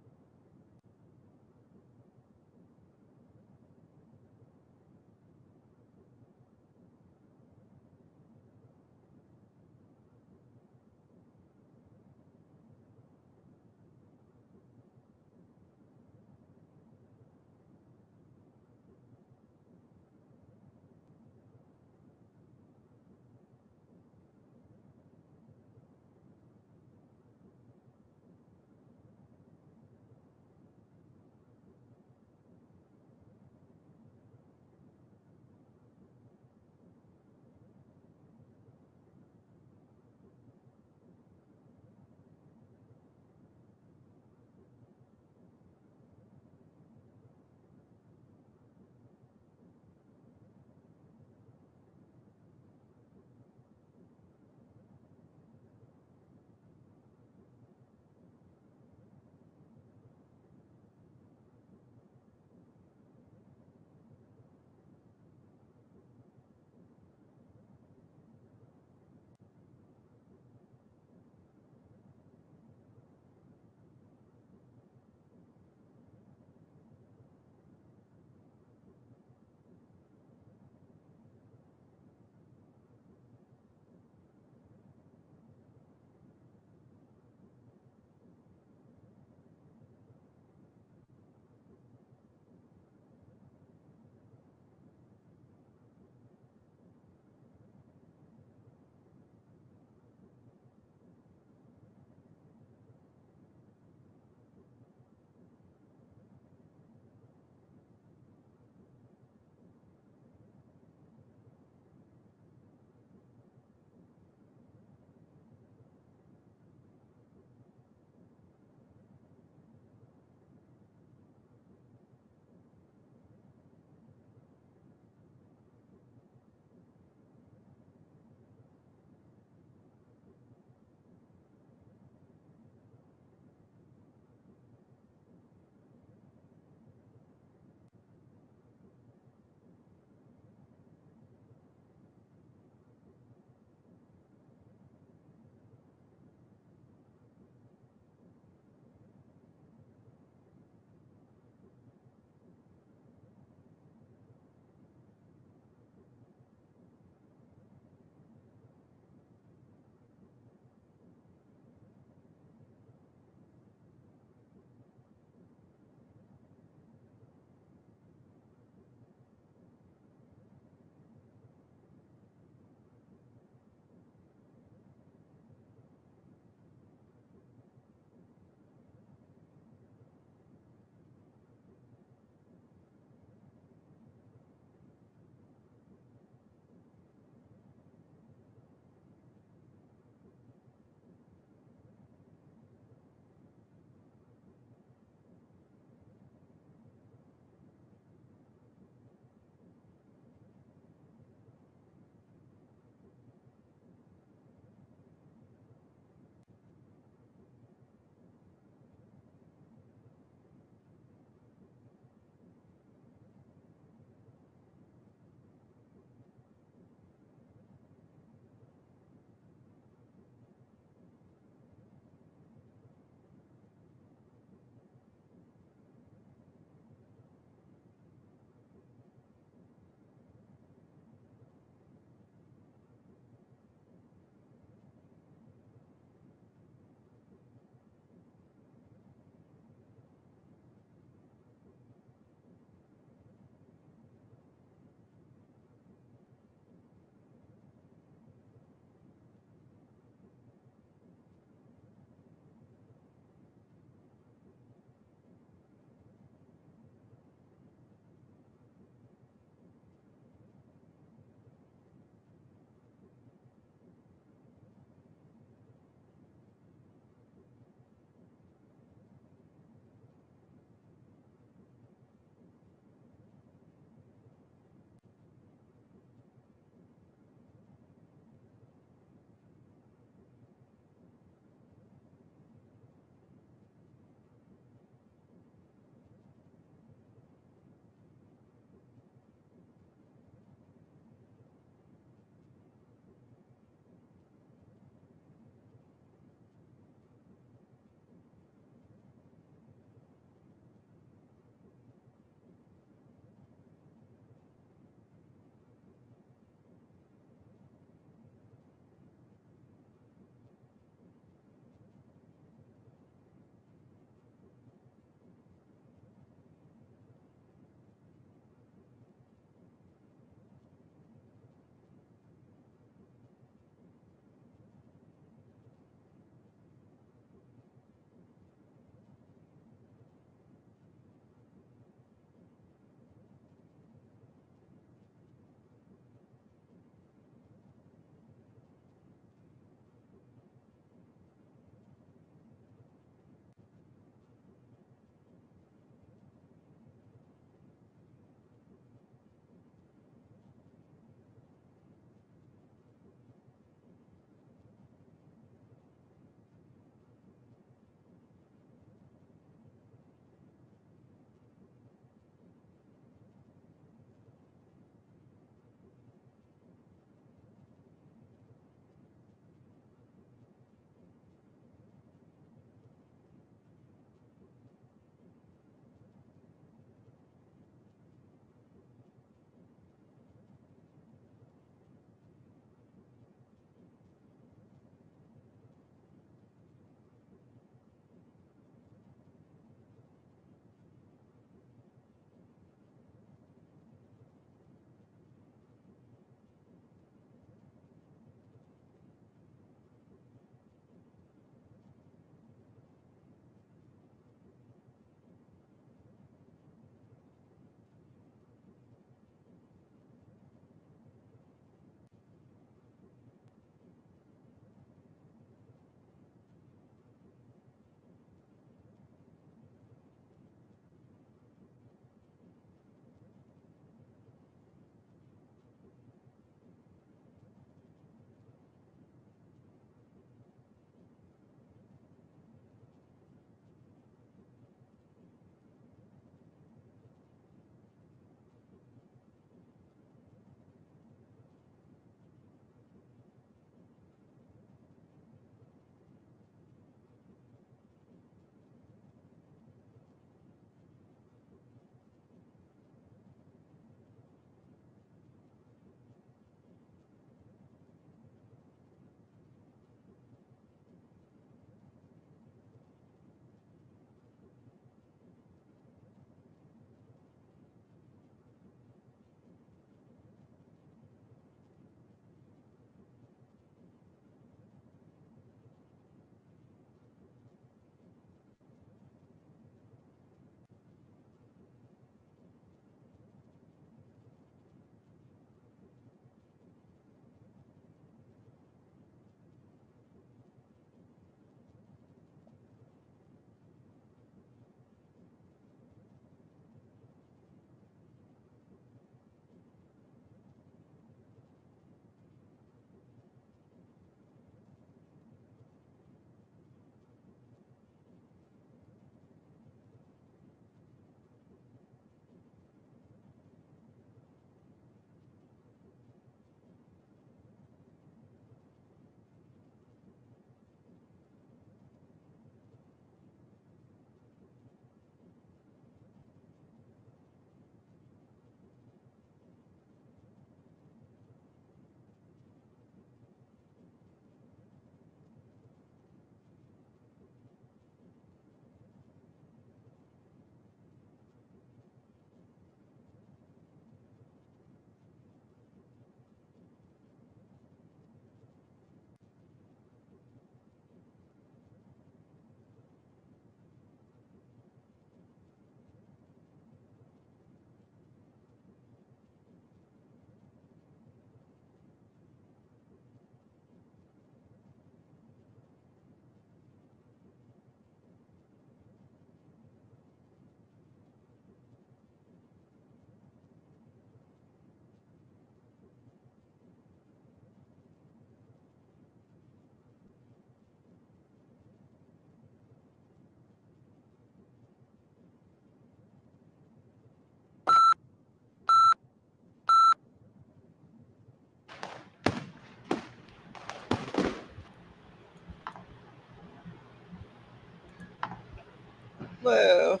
Whoa.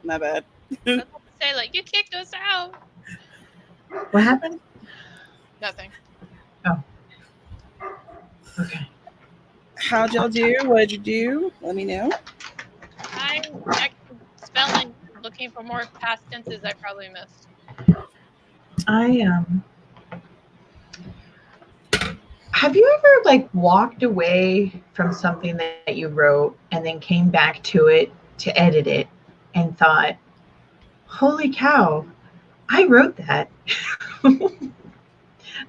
My bad. I was about to say, like, you kicked us out. What happened? Nothing. Okay. How'd y'all do? What'd you do? Let me know. I actually spelling, looking for more past tenses I probably missed. Have you ever like walked away from something that you wrote and then came back to it to edit it and thought, holy cow, I wrote that.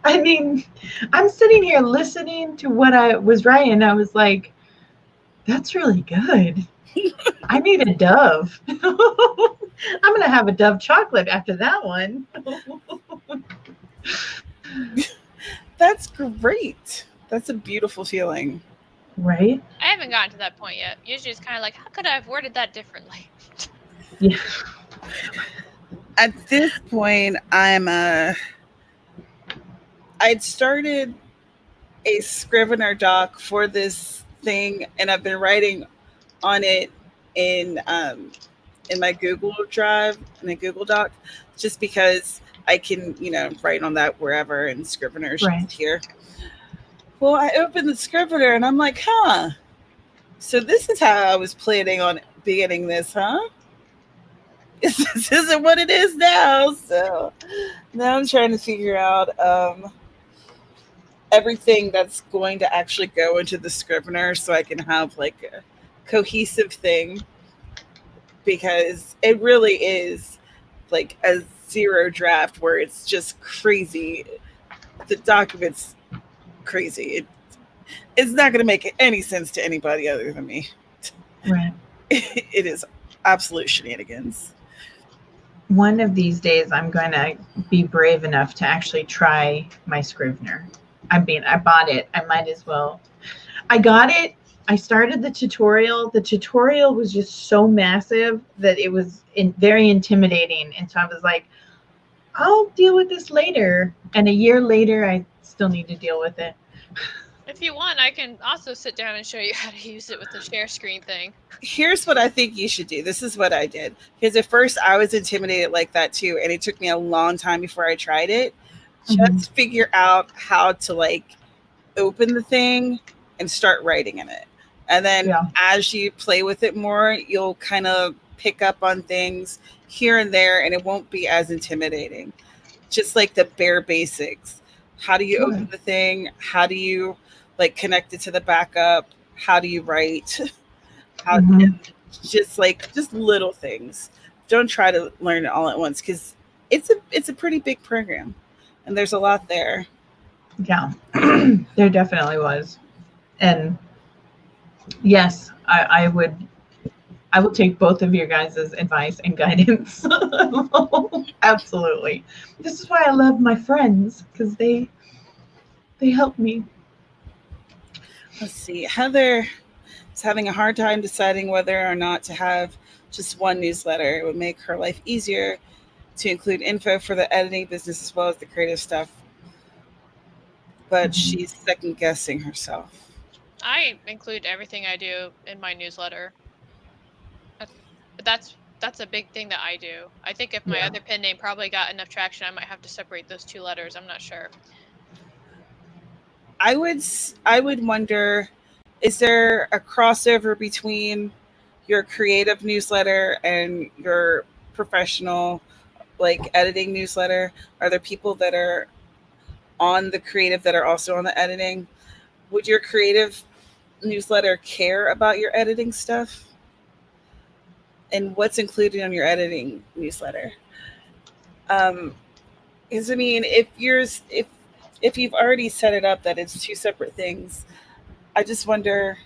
I mean, I'm sitting here listening to what I was writing. I was like, that's really good. I need a Dove. I'm going to have a Dove chocolate after that one. That's great. That's a beautiful feeling. Right? I haven't gotten to that point yet. Usually it's kind of like, how could I have worded that differently? Yeah. At this point, I'd started a Scrivener doc for this thing, and I've been writing on it in my Google Drive, in a Google Doc, just because I can, write on that wherever, and Scrivener's Right. here. Well, I opened the Scrivener and I'm like, huh. So this is how I was planning on beginning this, huh? This isn't what it is now. So now I'm trying to figure out everything that's going to actually go into the Scrivener so I can have like a cohesive thing, because it really is like a zero draft where it's just crazy. The document's crazy. It's not going to make any sense to anybody other than me. Right. It is absolute shenanigans. One of these days, I'm going to be brave enough to actually try my Scrivener. I bought it. I might as well. I got it. I started the tutorial. The tutorial was just so massive that it was very intimidating. And so I was like, I'll deal with this later. And a year later, I still need to deal with it. If you want, I can also sit down and show you how to use it with the share screen thing. Here's what I think you should do. This is what I did. Because at first I was intimidated like that too. And it took me a long time before I tried it. Just figure out how to like open the thing and start writing in it. And then as you play with it more, you'll kind of pick up on things here and there, and it won't be as intimidating. Just like the bare basics. How do you open the thing? How do you like connect it to the backup? How do you write? How just little things. Don't try to learn it all at once, because it's a pretty big program, and there's a lot there. Yeah, there definitely was. And yes, I would take both of your guys' advice and guidance. Absolutely. This is why I love my friends, because they help me. Let's see. Heather is having a hard time deciding whether or not to have just one newsletter. It would make her life easier to include info for the editing business as well as the creative stuff. But she's second guessing herself. I include everything I do in my newsletter. But that's a big thing that I do. I think if my other pen name probably got enough traction, I might have to separate those two letters. I'm not sure. I would wonder, is there a crossover between your creative newsletter and your professional like editing newsletter? Are there people that are on the creative that are also on the editing? Would your creative newsletter care about your editing stuff? And what's included on your editing newsletter? Because I mean, if you've already set it up that it's two separate things, I just wonder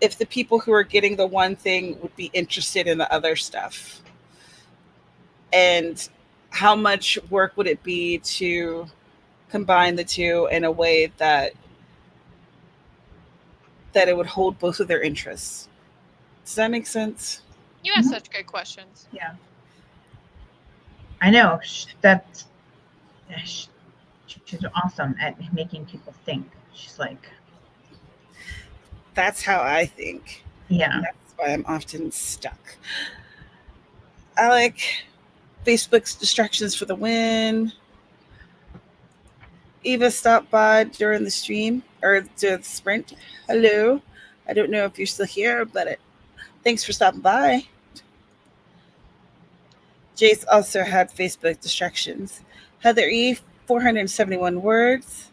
if the people who are getting the one thing would be interested in the other stuff, and how much work would it be to combine the two in a way that it would hold both of their interests. Does that make sense? You ask such good questions. Yeah. I know. She's awesome at making people think. She's like... That's how I think. Yeah. why I'm often stuck. Alec, Facebook's distractions for the win. Eva stopped by during the stream or the sprint. Hello. I don't know if you're still here, but thanks for stopping by. Jace also had Facebook distractions. Heather E, 471 words.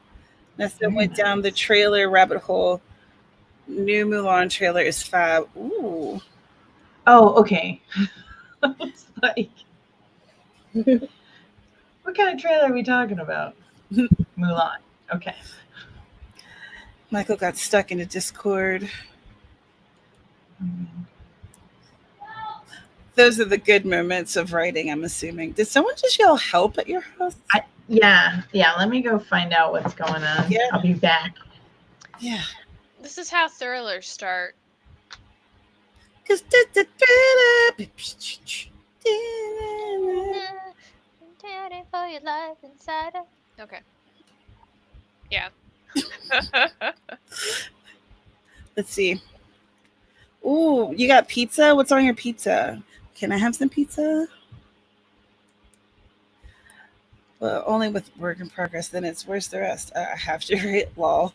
Nessa Very went down the nice. trailer rabbit hole. New Mulan trailer is fab. Ooh. Oh, okay. It's like, what kind of trailer are we talking about? Mulan. Okay. Michael got stuck in a Discord. Those are the good moments of writing, I'm assuming. Did someone just yell help at your house? Yeah. Let me go find out what's going on. Yeah. I'll be back. Yeah. This is how thrillers start. For your life inside of... Okay. Yeah. Let's see. Ooh, you got pizza? What's on your pizza? Can I have some pizza? Well, only with work in progress. Then it's where's the rest? I have to write lol.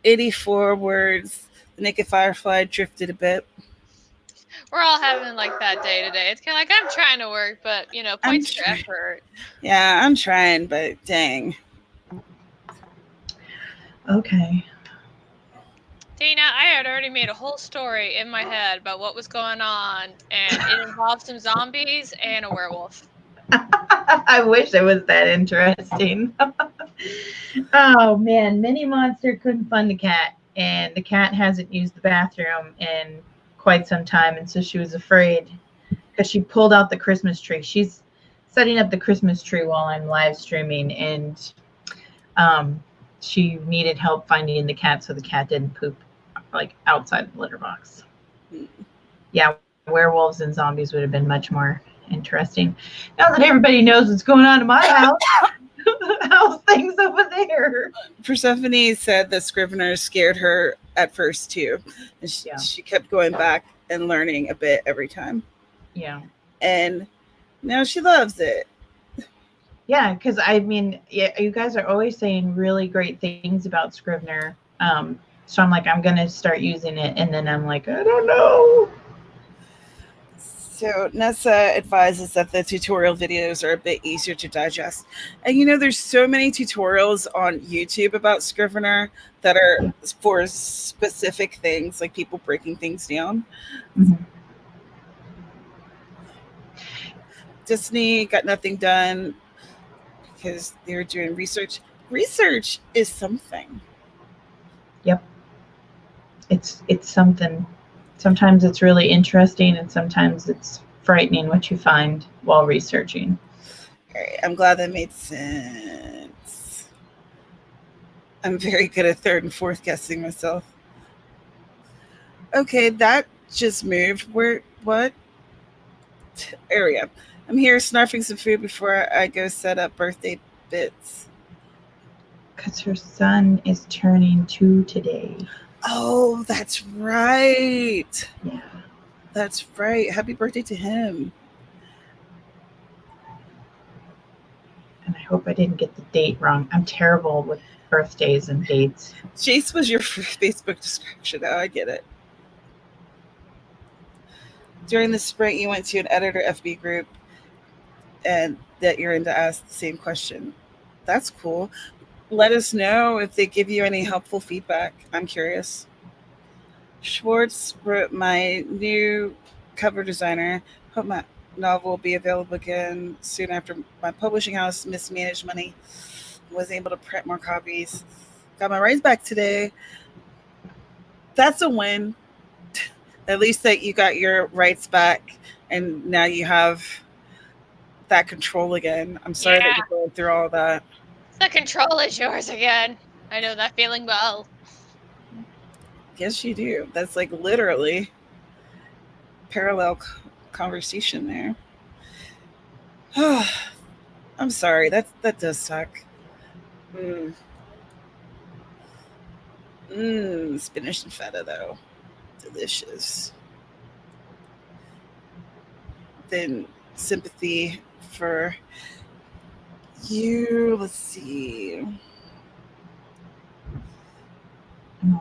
84 words. The naked firefly drifted a bit. We're all having like that day today. It's kind of like I'm trying to work, but points for effort. Yeah, I'm trying, but dang. Okay. Dana, I had already made a whole story in my head about what was going on, and it involved some zombies and a werewolf. I wish it was that interesting. Oh man, Mini Monster couldn't find the cat, and the cat hasn't used the bathroom in quite some time, and so she was afraid because she pulled out the Christmas tree. She's setting up the Christmas tree while I'm live streaming, and she needed help finding the cat so the cat didn't poop like outside the litter box. Yeah, werewolves and zombies would have been much more interesting. Now that everybody knows what's going on in my house, how's things over there? Persephone said the Scrivener scared her at first too. And she kept going back and learning a bit every time. Yeah. And now she loves it. Yeah, because I mean, you guys are always saying really great things about Scrivener. So I'm like, I'm going to start using it. And then I'm like, I don't know. So Nessa advises that the tutorial videos are a bit easier to digest. And there's so many tutorials on YouTube about Scrivener that are for specific things, like people breaking things down. Mm-hmm. Disney got nothing done because they were doing research. Research is something. Yep. It's something. Sometimes it's really interesting, and sometimes it's frightening what you find while researching. All right, I'm glad that made sense. I'm very good at third and fourth guessing myself. Okay, that just moved. What area? I'm here snarfing some food before I go set up birthday bits. Because her son is turning 2 today. Oh, that's right. Yeah. That's right. Happy birthday to him. And I hope I didn't get the date wrong. I'm terrible with birthdays and dates. Jace was your Facebook description. Oh, I get it. During the sprint, you went to an editor FB group and that you're in to ask the same question. That's cool. Let us know if they give you any helpful feedback. I'm curious. Schwartz wrote my new cover designer. Hope my novel will be available again soon after my publishing house mismanaged money. Was able to print more copies. Got my rights back today. That's a win. At least that you got your rights back and now you have that control again. I'm sorry that you're going through all that. The control is yours again. I know that feeling well. Yes, you do. That's like literally parallel conversation there. I'm sorry. That does suck. Spinach and feta though. delicious. Then sympathy for you. Let's see.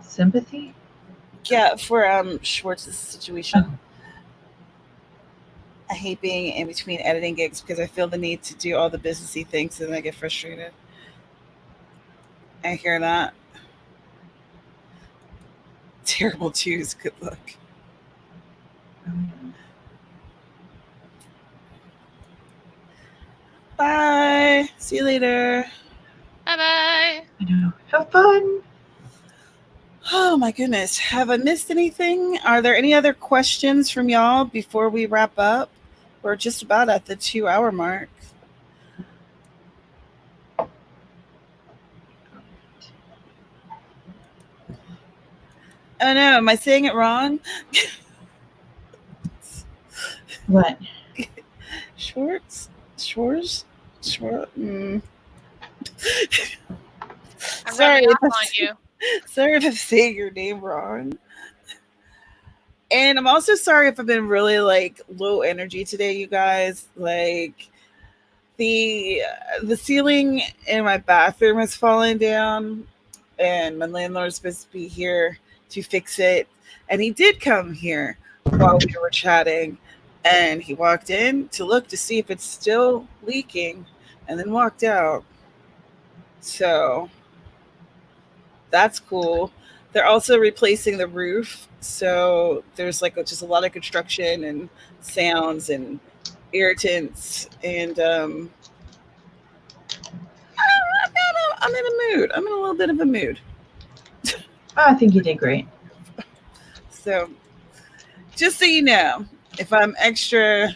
Sympathy? Yeah, for Schwartz's situation. I hate being in between editing gigs because I feel the need to do all the businessy things and then I get frustrated. I hear that. Terrible twos. Good luck. Bye. See you later. Bye-bye. I know. Have fun. Oh my goodness. Have I missed anything? Are there any other questions from y'all before we wrap up? We're just about at the 2-hour mark. Oh no, am I saying it wrong? What? Schwartz? Schwartz? Schwartz? I'm Sorry rubbing if off on you. Sorry if I'm saying your name wrong. And I'm also sorry if I've been really like low energy today, you guys. Like the ceiling in my bathroom has fallen down, and my landlord's supposed to be here to fix it. And he did come here while we were chatting, and he walked in to look to see if it's still leaking, and then walked out. So that's cool. They're also replacing the roof, so there's like just a lot of construction and sounds and irritants, and I'm in a mood. I'm in a little bit of a mood. Oh, I think you did great. So, just so you know, if I'm extra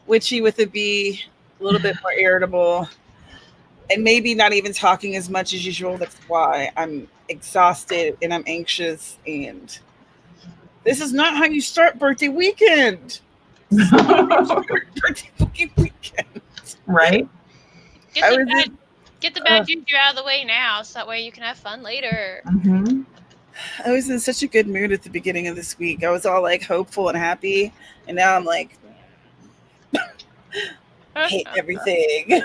witchy with a B, a little bit more irritable, and maybe not even talking as much as usual, that's why I'm exhausted and I'm anxious. And this is not how you start birthday weekend. Birthday fucking weekend. Right? Get the bad juju out of the way now, so that way you can have fun later. Mm-hmm. I was in such a good mood at the beginning of this week. I was all like hopeful and happy, and now I'm like, hate everything.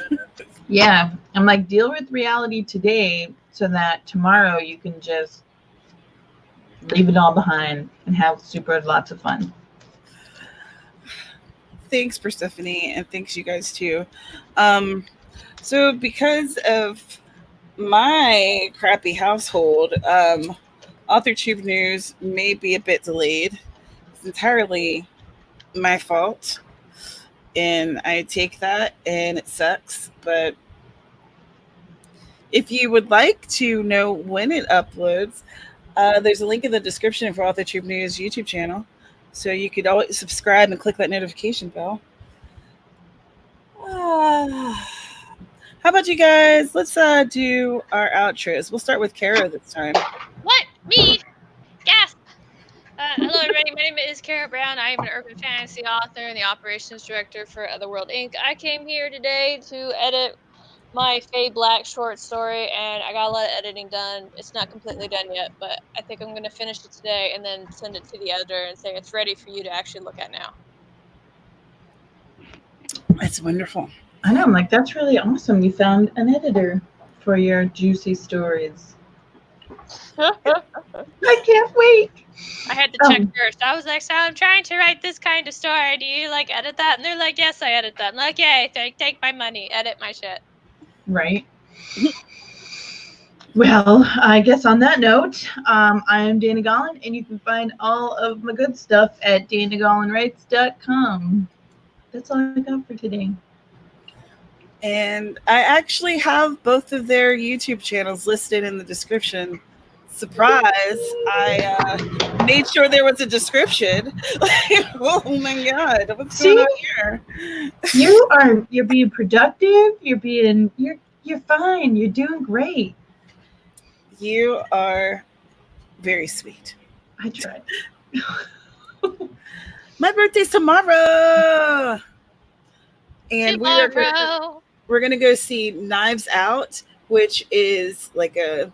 Yeah, I'm like, deal with reality today so that tomorrow you can just leave it all behind and have lots of fun. Thanks, Persephone, and thanks you guys too. So because of my crappy household, AuthorTube news may be a bit delayed. It's entirely my fault, and I take that, and it sucks. But if you would like to know when it uploads, there's a link in the description for AuthorTube News YouTube channel. So you could always subscribe and click that notification bell. How about you guys? Let's do our outros. We'll start with Kara this time. What? Me? Gasp! Hello, everybody. My name is Kara Brown. I am an urban fantasy author and the operations director for Otherworld Inc. I came here today to edit my Faye Black short story, and I got a lot of editing done. It's not completely done yet, but I think I'm going to finish it today and then send it to the editor and say it's ready for you to actually look at now. That's wonderful. I know. I'm like, that's really awesome. You found an editor for your juicy stories. I can't wait. I had to check first. I was like, so I'm trying to write this kind of story. Do you like edit that? And they're like, yes, I edit that. I'm like, yay, take my money, edit my shit. Right. Well, I guess on that note, I am Dana Gollin, and you can find all of my good stuff at danagollinwrites.com. That's all I got for today. And I actually have both of their YouTube channels listed in the description. Surprise! I made sure there was a description. Oh my god, what's going on here? You're being productive. You're fine. You're doing great. You are very sweet. I tried. My birthday's tomorrow. And we're gonna go see Knives Out, which is like a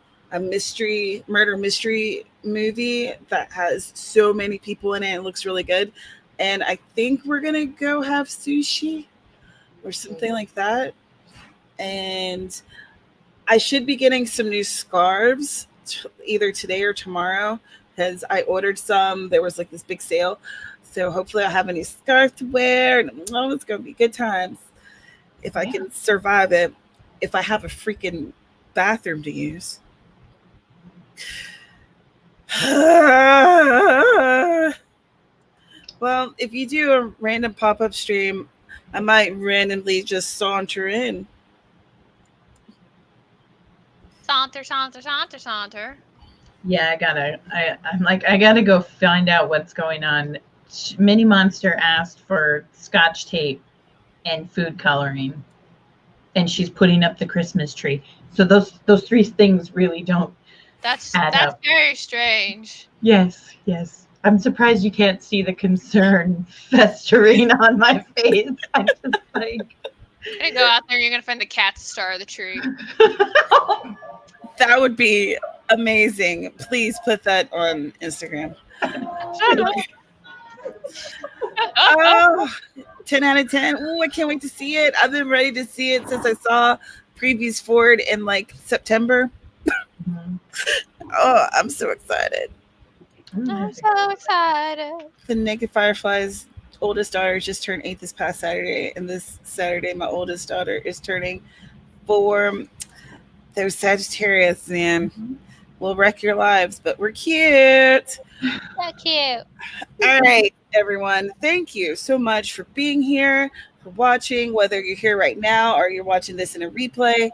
murder mystery movie that has so many people in it. It looks really good. And I think we're going to go have sushi or something like that. And I should be getting some new scarves either today or tomorrow because I ordered some. There was like this big sale. So hopefully I'll have a new scarf to wear. And oh, it's going to be good times if I can survive it. If I have a freaking bathroom to use. Well, if you do a random pop-up stream, I might randomly just saunter in. Saunter, saunter, saunter, saunter. Yeah, I gotta go find out what's going on. Mini Monster asked for Scotch tape and food coloring, and she's putting up the Christmas tree. So those three things really don't That's add up. very strange. Yes. I'm surprised you can't see the concern festering on my face. I'm just like, You're gonna go out there, you're gonna find the cat star of the tree. That would be amazing. Please put that on Instagram. Oh, 10 out of 10. Oh, I can't wait to see it. I've been ready to see it since I saw previews for it in like September. Oh, I'm so excited. I'm so excited. The Naked Firefly's oldest daughter just turned 8 this past Saturday, and this Saturday my oldest daughter is turning 4. Those Sagittarius, man, will wreck your lives, but we're cute. So cute. All right, everyone. Thank you so much for being here, for watching, whether you're here right now or you're watching this in a replay.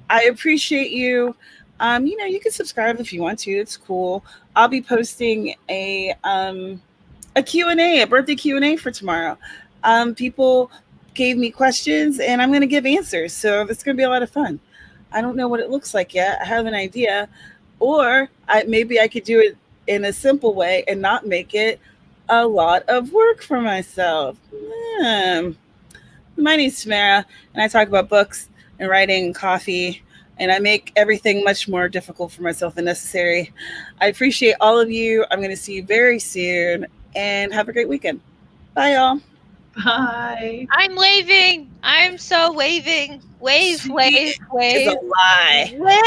I appreciate you. You can subscribe if you want to. It's cool. I'll be posting a Q&A, a birthday Q&A for tomorrow. People gave me questions, and I'm going to give answers. So it's going to be a lot of fun. I don't know what it looks like yet. I have an idea. Or maybe I could do it in a simple way and not make it a lot of work for myself. My name's Samara, and I talk about books and writing and coffee, and I make everything much more difficult for myself than necessary. I appreciate all of you. I'm going to see you very soon, and have a great weekend. Bye, y'all. Bye. I'm waving. I'm so waving. Wave, wave, wave. It's a lie. Wave.